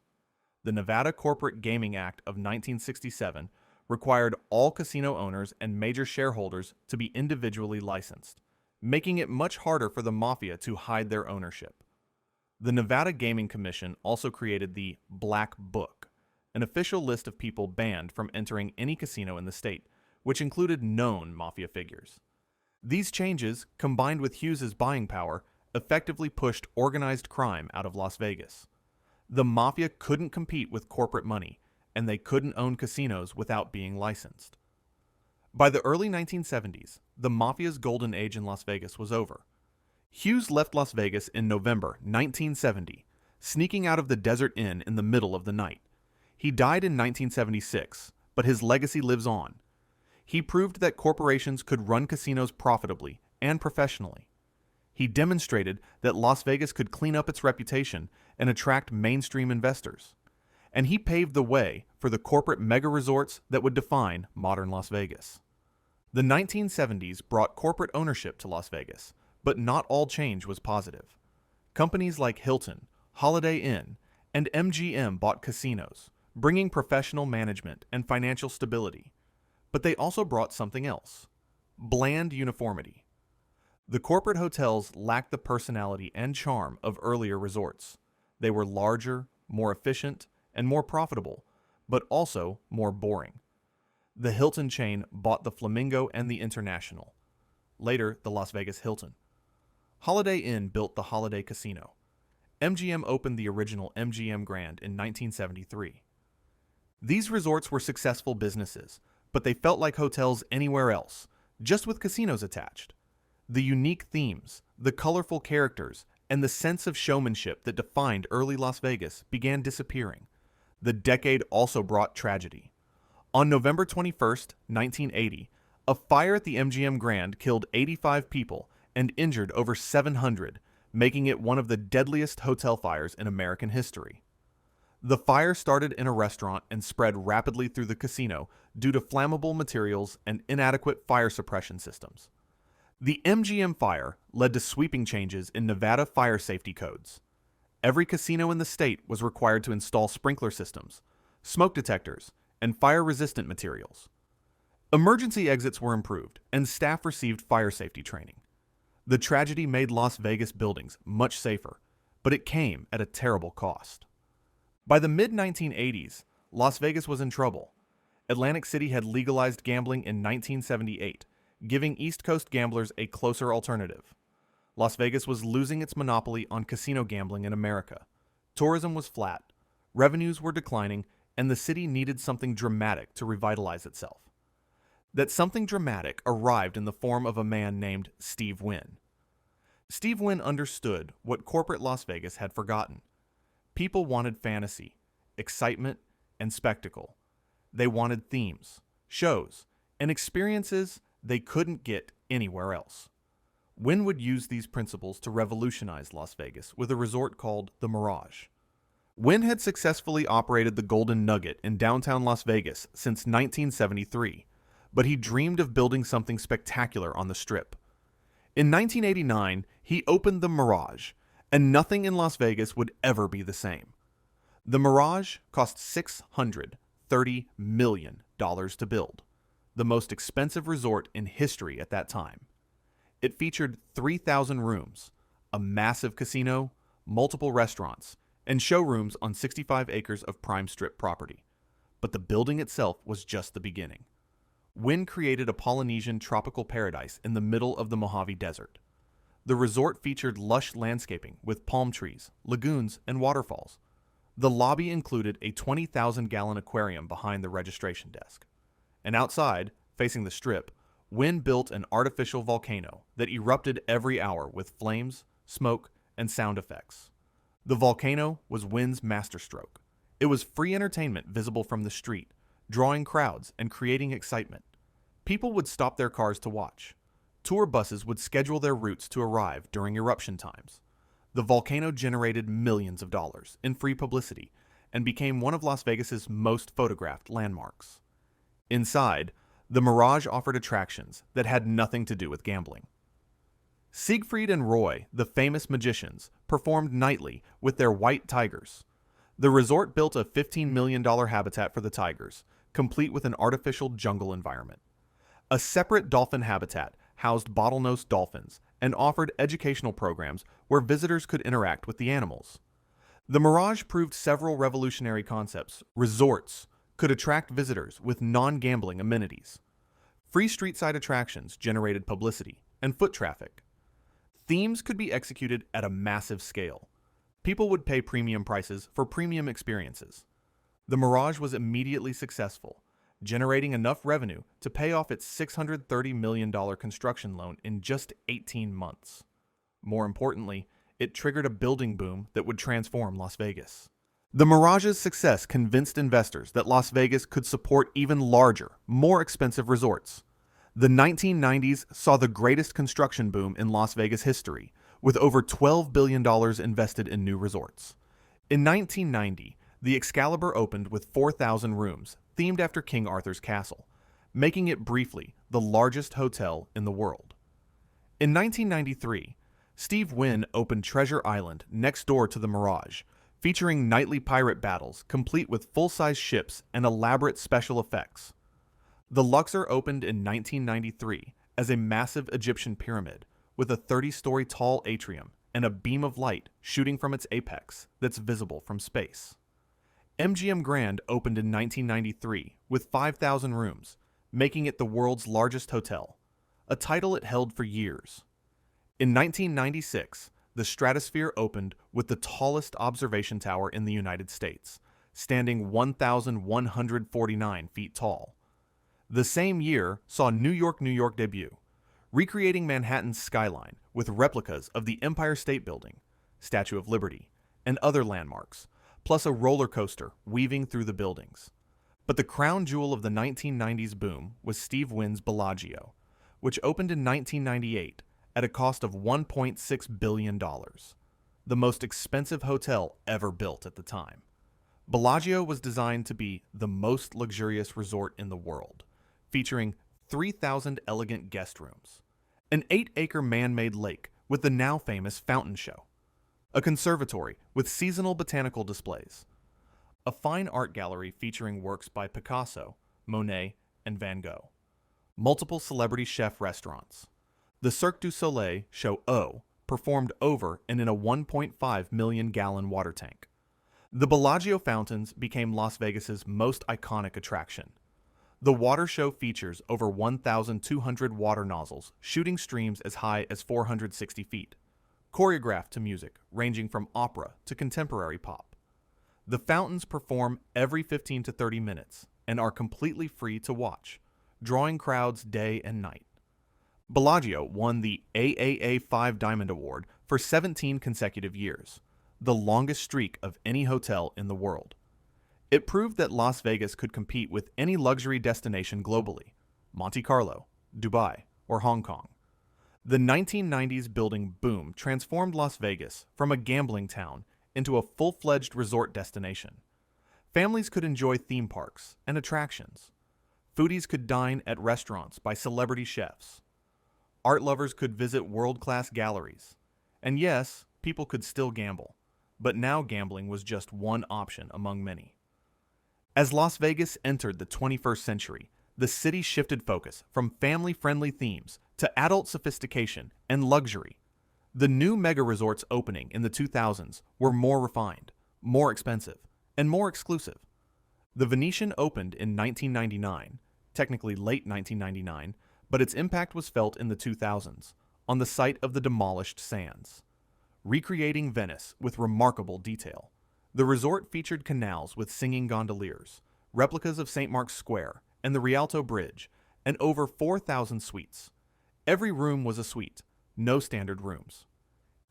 The Nevada Corporate Gaming Act of 1967 required all casino owners and major shareholders to be individually licensed, making it much harder for the mafia to hide their ownership. The Nevada Gaming Commission also created the Black Book, an official list of people banned from entering any casino in the state, which included known mafia figures. These changes, combined with Hughes's buying power, effectively pushed organized crime out of Las Vegas. The mafia couldn't compete with corporate money, and they couldn't own casinos without being licensed. By the early 1970s, the mafia's golden age in Las Vegas was over. Hughes left Las Vegas in November 1970, sneaking out of the Desert Inn in the middle of the night. He died in 1976, but his legacy lives on. He proved that corporations could run casinos profitably and professionally. He demonstrated that Las Vegas could clean up its reputation and attract mainstream investors. And he paved the way for the corporate mega resorts that would define modern Las Vegas. The 1970s brought corporate ownership to Las Vegas, but not all change was positive. Companies like Hilton, Holiday Inn, and MGM bought casinos, bringing professional management and financial stability. But they also brought something else: bland uniformity. The corporate hotels lacked the personality and charm of earlier resorts. They were larger, more efficient, and more profitable, but also more boring. The Hilton chain bought the Flamingo and the International, later the Las Vegas Hilton. Holiday Inn built the Holiday Casino. MGM opened the original MGM Grand in 1973. These resorts were successful businesses, but they felt like hotels anywhere else, just with casinos attached. The unique themes, the colorful characters, and the sense of showmanship that defined early Las Vegas began disappearing. The decade also brought tragedy. On November 21st, 1980, a fire at the MGM Grand killed 85 people and injured over 700, making it one of the deadliest hotel fires in American history. The fire started in a restaurant and spread rapidly through the casino due to flammable materials and inadequate fire suppression systems. The MGM fire led to sweeping changes in Nevada fire safety codes. Every casino in the state was required to install sprinkler systems, smoke detectors, and fire-resistant materials. Emergency exits were improved, and staff received fire safety training. The tragedy made Las Vegas buildings much safer, but it came at a terrible cost. By the mid-1980s, Las Vegas was in trouble. Atlantic City had legalized gambling in 1978, giving East Coast gamblers a closer alternative. Las Vegas was losing its monopoly on casino gambling in America. Tourism was flat, revenues were declining, and the city needed something dramatic to revitalize itself. That something dramatic arrived in the form of a man named Steve Wynn. Steve Wynn understood what corporate Las Vegas had forgotten. People wanted fantasy, excitement, and spectacle. They wanted themes, shows, and experiences they couldn't get anywhere else. Wynn would use these principles to revolutionize Las Vegas with a resort called the Mirage. Wynn had successfully operated the Golden Nugget in downtown Las Vegas since 1973, but he dreamed of building something spectacular on the Strip. In 1989, he opened the Mirage, and nothing in Las Vegas would ever be the same. The Mirage cost $630 million to build, the most expensive resort in history at that time. It featured 3,000 rooms, a massive casino, multiple restaurants, and showrooms on 65 acres of prime Strip property. But the building itself was just the beginning. Wynn created a Polynesian tropical paradise in the middle of the Mojave Desert. The resort featured lush landscaping with palm trees, lagoons, and waterfalls. The lobby included a 20,000-gallon aquarium behind the registration desk. And outside, facing the Strip, Wynn built an artificial volcano that erupted every hour with flames, smoke, and sound effects. The volcano was Wynn's masterstroke. It was free entertainment visible from the street, drawing crowds and creating excitement. People would stop their cars to watch. Tour buses would schedule their routes to arrive during eruption times. The volcano generated millions of dollars in free publicity and became one of Las Vegas's most photographed landmarks. Inside, the Mirage offered attractions that had nothing to do with gambling. Siegfried and Roy, the famous magicians, performed nightly with their white tigers. The resort built a $15 million habitat for the tigers, complete with an artificial jungle environment. A separate dolphin habitat housed bottlenose dolphins and offered educational programs where visitors could interact with the animals. The Mirage proved several revolutionary concepts. Resorts could attract visitors with non-gambling amenities. Free street-side attractions generated publicity and foot traffic. Themes could be executed at a massive scale. People would pay premium prices for premium experiences. The Mirage was immediately successful, generating enough revenue to pay off its $630 million construction loan in just 18 months. More importantly, it triggered a building boom that would transform Las Vegas. The Mirage's success convinced investors that Las Vegas could support even larger, more expensive resorts. The 1990s saw the greatest construction boom in Las Vegas history, with over $12 billion invested in new resorts. In 1990, the Excalibur opened with 4,000 rooms, themed after King Arthur's castle, making it briefly the largest hotel in the world. In 1993, Steve Wynn opened Treasure Island next door to the Mirage, featuring nightly pirate battles complete with full-size ships and elaborate special effects. The Luxor opened in 1993 as a massive Egyptian pyramid with a 30-story tall atrium and a beam of light shooting from its apex that's visible from space. MGM Grand opened in 1993 with 5,000 rooms, making it the world's largest hotel, a title it held for years. In 1996, the Stratosphere opened with the tallest observation tower in the United States, standing 1,149 feet tall. The same year saw New York debut, recreating Manhattan's skyline with replicas of the Empire State Building, Statue of Liberty, and other landmarks, plus a roller coaster weaving through the buildings. But the crown jewel of the 1990s boom was Steve Wynn's Bellagio, which opened in 1998 at a cost of $1.6 billion, the most expensive hotel ever built at the time. Bellagio was designed to be the most luxurious resort in the world, featuring 3,000 elegant guest rooms, an 8-acre man-made lake with the now famous fountain show, a conservatory with seasonal botanical displays, a fine art gallery featuring works by Picasso, Monet, and Van Gogh, multiple celebrity chef restaurants. The Cirque du Soleil show O performed over and in a 1.5 million gallon water tank. The Bellagio fountains became Las Vegas's most iconic attraction. The water show features over 1,200 water nozzles shooting streams as high as 460 feet, choreographed to music ranging from opera to contemporary pop. The fountains perform every 15 to 30 minutes and are completely free to watch, drawing crowds day and night. Bellagio won the AAA 5 Diamond Award for 17 consecutive years, the longest streak of any hotel in the world. It proved that Las Vegas could compete with any luxury destination globally, Monte Carlo, Dubai, or Hong Kong. The 1990s building boom transformed Las Vegas from a gambling town into a full-fledged resort destination. Families could enjoy theme parks and attractions. Foodies could dine at restaurants by celebrity chefs. Art lovers could visit world-class galleries. And yes, people could still gamble. But now gambling was just one option among many. As Las Vegas entered the 21st century, the city shifted focus from family-friendly themes to adult sophistication and luxury. The new mega resorts opening in the 2000s were more refined, more expensive, and more exclusive. The Venetian opened in 1999, technically late 1999, but its impact was felt in the 2000s, on the site of the demolished sands. Recreating Venice with remarkable detail, the resort featured canals with singing gondoliers, replicas of St. Mark's Square and the Rialto Bridge, and over 4,000 suites. Every room was a suite, no standard rooms.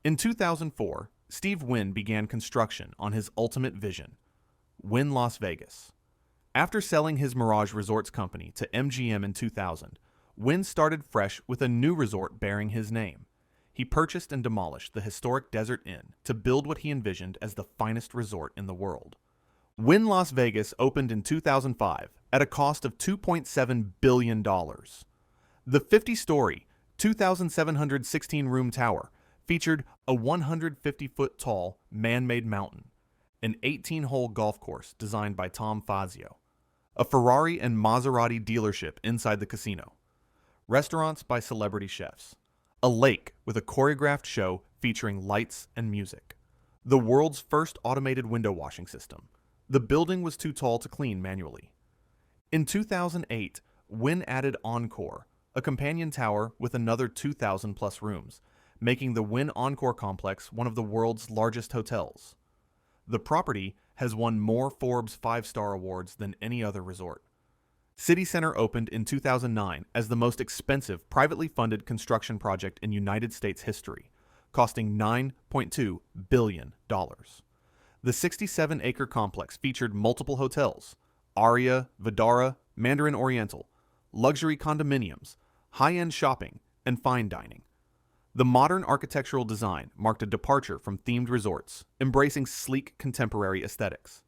In 2004, Steve Wynn began construction on his ultimate vision, Wynn Las Vegas. After selling his Mirage Resorts company to MGM in 2000, Wynn started fresh with a new resort bearing his name. He purchased and demolished the historic Desert Inn to build what he envisioned as the finest resort in the world. Wynn Las Vegas opened in 2005 at a cost of $2.7 billion. The 50-story, 2,716-room tower featured a 150-foot-tall man-made mountain, an 18-hole golf course designed by Tom Fazio, a Ferrari and Maserati dealership inside the casino, restaurants by celebrity chefs, a lake with a choreographed show featuring lights and music, the world's first automated window washing system. The building was too tall to clean manually. In 2008, Wynn added Encore, a companion tower with another 2,000-plus rooms, making the Wynn Encore complex one of the world's largest hotels. The property has won more Forbes 5-star awards than any other resort. City Center opened in 2009 as the most expensive privately funded construction project in United States history, costing $9.2 billion. The 67-acre complex featured multiple hotels, Aria, Vidara, Mandarin Oriental, luxury condominiums, high-end shopping, and fine dining. The modern architectural design marked a departure from themed resorts, embracing sleek contemporary aesthetics.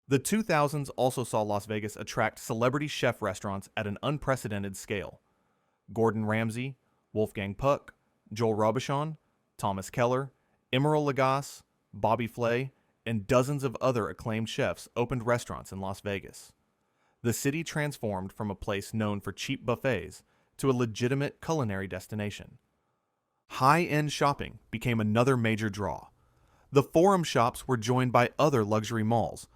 The 2000s also saw Las Vegas attract celebrity chef restaurants at an unprecedented scale. Gordon Ramsay, Wolfgang Puck, Joel Robuchon, Thomas Keller, Emeril Lagasse, Bobby Flay, and dozens of other acclaimed chefs opened restaurants in Las Vegas. The city transformed from a place known for cheap buffets to a legitimate culinary destination. High-end shopping became another major draw. The Forum shops were joined by other luxury malls,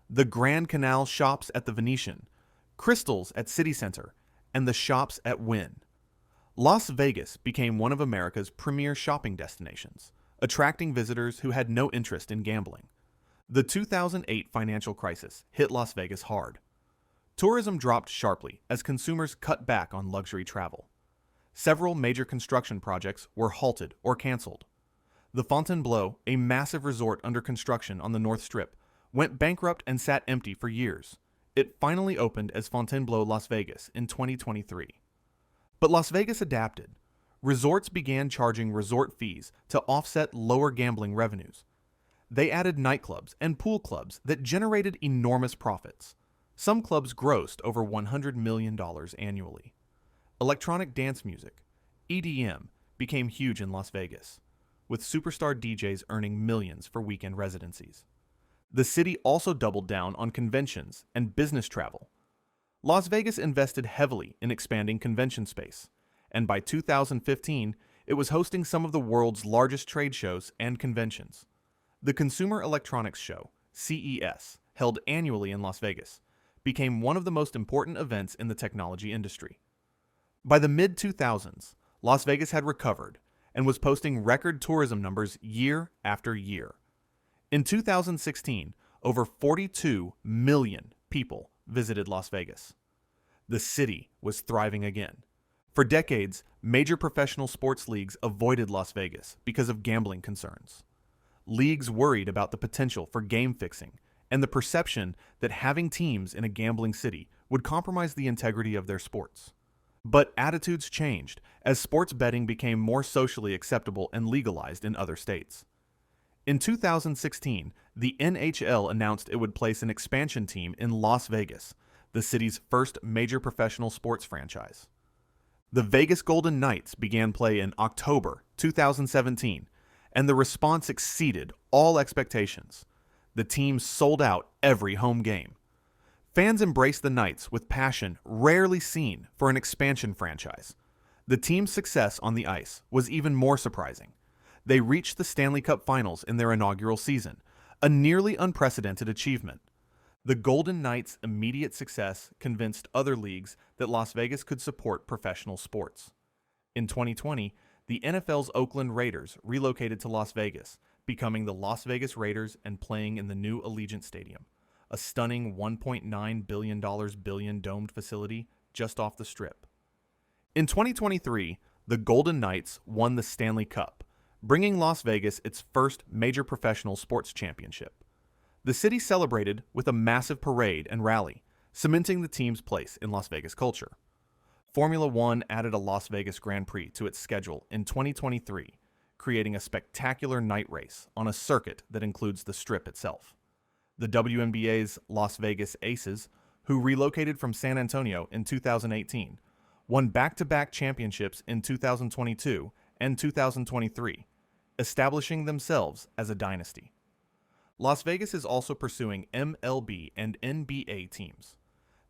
the Grand Canal shops at the Venetian, Crystals at City Center, and the shops at Wynn. Las Vegas became one of America's premier shopping destinations, attracting visitors who had no interest in gambling. The 2008 financial crisis hit Las Vegas hard. Tourism dropped sharply as consumers cut back on luxury travel. Several major construction projects were halted or canceled. The Fontainebleau, a massive resort under construction on the North Strip, went bankrupt and sat empty for years. It finally opened as Fontainebleau Las Vegas in 2023. But Las Vegas adapted. Resorts began charging resort fees to offset lower gambling revenues. They added nightclubs and pool clubs that generated enormous profits. Some clubs grossed over $100 million annually. Electronic dance music, EDM, became huge in Las Vegas, with superstar DJs earning millions for weekend residencies. The city also doubled down on conventions and business travel. Las Vegas invested heavily in expanding convention space, and by 2015, it was hosting some of the world's largest trade shows and conventions. The Consumer Electronics Show, CES, held annually in Las Vegas, became one of the most important events in the technology industry. By the mid-2000s, Las Vegas had recovered and was posting record tourism numbers year after year. In 2016, over 42 million people visited Las Vegas. The city was thriving again. For decades, major professional sports leagues avoided Las Vegas because of gambling concerns. Leagues worried about the potential for game fixing and the perception that having teams in a gambling city would compromise the integrity of their sports. But attitudes changed as sports betting became more socially acceptable and legalized in other states. In 2016, the NHL announced it would place an expansion team in Las Vegas, the city's first major professional sports franchise. The Vegas Golden Knights began play in October 2017, and the response exceeded all expectations. The team sold out every home game. Fans embraced the Knights with passion rarely seen for an expansion franchise. The team's success on the ice was even more surprising. They reached the Stanley Cup Finals in their inaugural season, a nearly unprecedented achievement. The Golden Knights' immediate success convinced other leagues that Las Vegas could support professional sports. In 2020, the NFL's Oakland Raiders relocated to Las Vegas, becoming the Las Vegas Raiders and playing in the new Allegiant Stadium, a stunning $1.9 billion domed facility just off the Strip. In 2023, the Golden Knights won the Stanley Cup, bringing Las Vegas its first major professional sports championship. The city celebrated with a massive parade and rally, cementing the team's place in Las Vegas culture. Formula One added a Las Vegas Grand Prix to its schedule in 2023, creating a spectacular night race on a circuit that includes the Strip itself. The WNBA's Las Vegas Aces, who relocated from San Antonio in 2018, won back-to-back championships in 2022 and 2023, establishing themselves as a dynasty. Las Vegas is also pursuing MLB and NBA teams.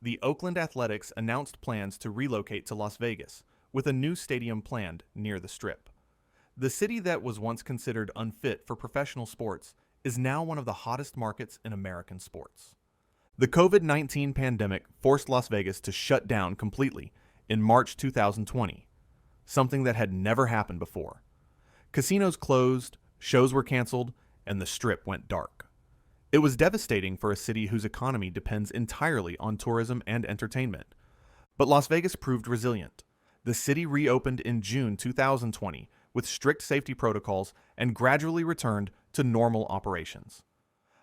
The Oakland Athletics announced plans to relocate to Las Vegas, with a new stadium planned near the Strip. The city that was once considered unfit for professional sports is now one of the hottest markets in American sports. The COVID-19 pandemic forced Las Vegas to shut down completely in March 2020, something that had never happened before. Casinos closed, shows were canceled, and the Strip went dark. It was devastating for a city whose economy depends entirely on tourism and entertainment. But Las Vegas proved resilient. The city reopened in June 2020 with strict safety protocols and gradually returned to normal operations.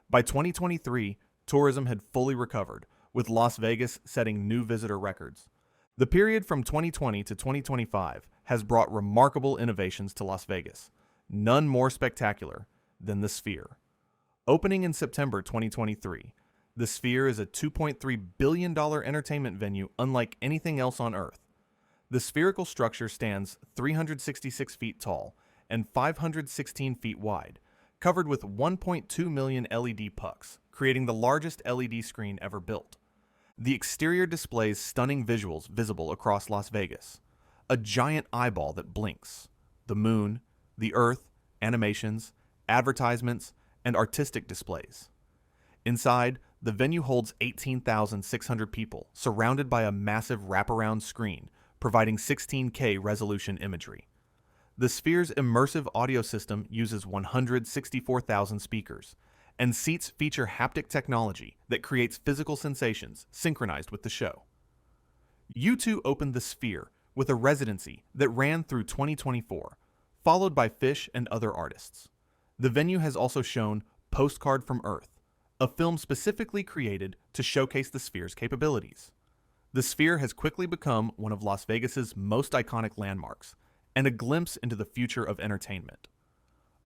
By 2023, tourism had fully recovered, with Las Vegas setting new visitor records. The period from 2020 to 2025 has brought remarkable innovations to Las Vegas, none more spectacular than the Sphere. Opening in September 2023, the Sphere is a $2.3 billion entertainment venue unlike anything else on Earth. The spherical structure stands 366 feet tall and 516 feet wide, covered with 1.2 million LED pucks, creating the largest LED screen ever built. The exterior displays stunning visuals visible across Las Vegas. A giant eyeball that blinks, the moon, the Earth, animations, advertisements, and artistic displays. Inside, the venue holds 18,600 people, surrounded by a massive wraparound screen, providing 16K resolution imagery. The Sphere's immersive audio system uses 164,000 speakers, and seats feature haptic technology that creates physical sensations synchronized with the show. U2 opened the Sphere with a residency that ran through 2024, followed by Phish and other artists. The venue has also shown Postcard from Earth, a film specifically created to showcase the Sphere's capabilities. The Sphere has quickly become one of Las Vegas's most iconic landmarks, and a glimpse into the future of entertainment.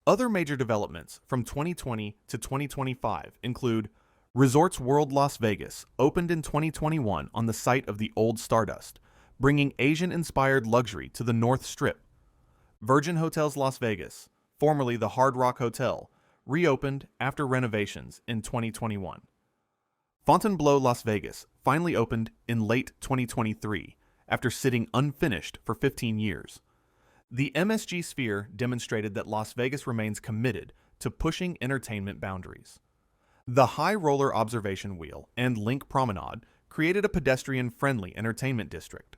Other major developments from 2020 to 2025 include Resorts World Las Vegas opened in 2021 on the site of the old Stardust, bringing Asian-inspired luxury to the North Strip. Virgin Hotels Las Vegas, formerly the Hard Rock Hotel, reopened after renovations in 2021. Fontainebleau Las Vegas finally opened in late 2023 after sitting unfinished for 15 years. The MSG Sphere demonstrated that Las Vegas remains committed to pushing entertainment boundaries. The High Roller Observation Wheel and Link Promenade created a pedestrian-friendly entertainment district.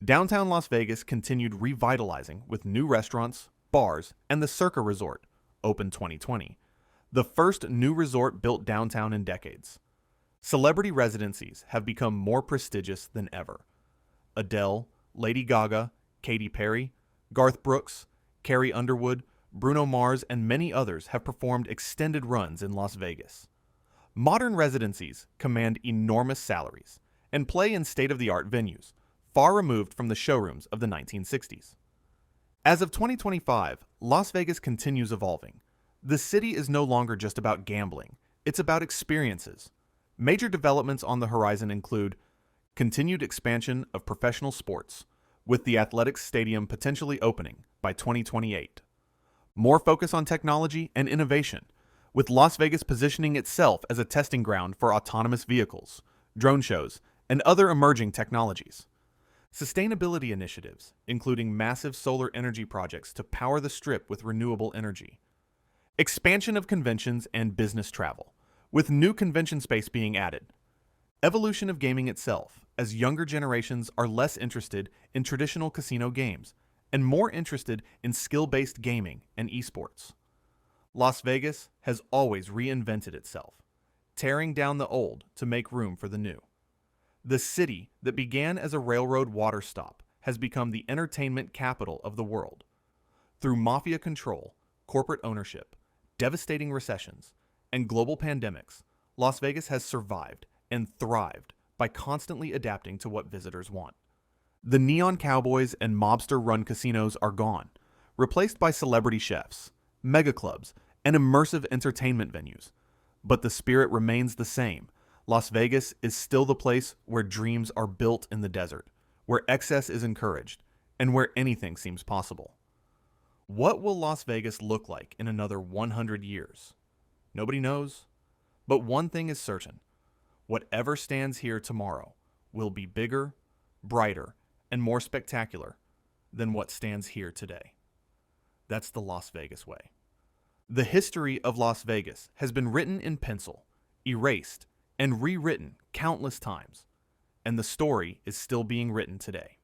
Downtown Las Vegas continued revitalizing with new restaurants, bars, and the Circa Resort, opened 2020, the first new resort built downtown in decades. Celebrity residencies have become more prestigious than ever. Adele, Lady Gaga, Katy Perry, Garth Brooks, Carrie Underwood, Bruno Mars, and many others have performed extended runs in Las Vegas. Modern residencies command enormous salaries and play in state-of-the-art venues, far removed from the showrooms of the 1960s. As of 2025, Las Vegas continues evolving. The city is no longer just about gambling, it's about experiences. Major developments on the horizon include continued expansion of professional sports, with the athletics stadium potentially opening by 2028. More focus on technology and innovation, with Las Vegas positioning itself as a testing ground for autonomous vehicles, drone shows, and other emerging technologies. Sustainability initiatives, including massive solar energy projects to power the Strip with renewable energy. Expansion of conventions and business travel, with new convention space being added. Evolution of gaming itself, as younger generations are less interested in traditional casino games and more interested in skill-based gaming and esports. Las Vegas has always reinvented itself, tearing down the old to make room for the new. The city that began as a railroad water stop has become the entertainment capital of the world. Through mafia control, corporate ownership, devastating recessions, and global pandemics, Las Vegas has survived and thrived by constantly adapting to what visitors want. The neon cowboys and mobster-run casinos are gone, replaced by celebrity chefs, mega clubs, and immersive entertainment venues. But the spirit remains the same. Las Vegas is still the place where dreams are built in the desert, where excess is encouraged, and where anything seems possible. What will Las Vegas look like in another 100 years? Nobody knows, but one thing is certain. Whatever stands here tomorrow will be bigger, brighter, and more spectacular than what stands here today. That's the Las Vegas way. The history of Las Vegas has been written in pencil, erased, and rewritten countless times, and the story is still being written today.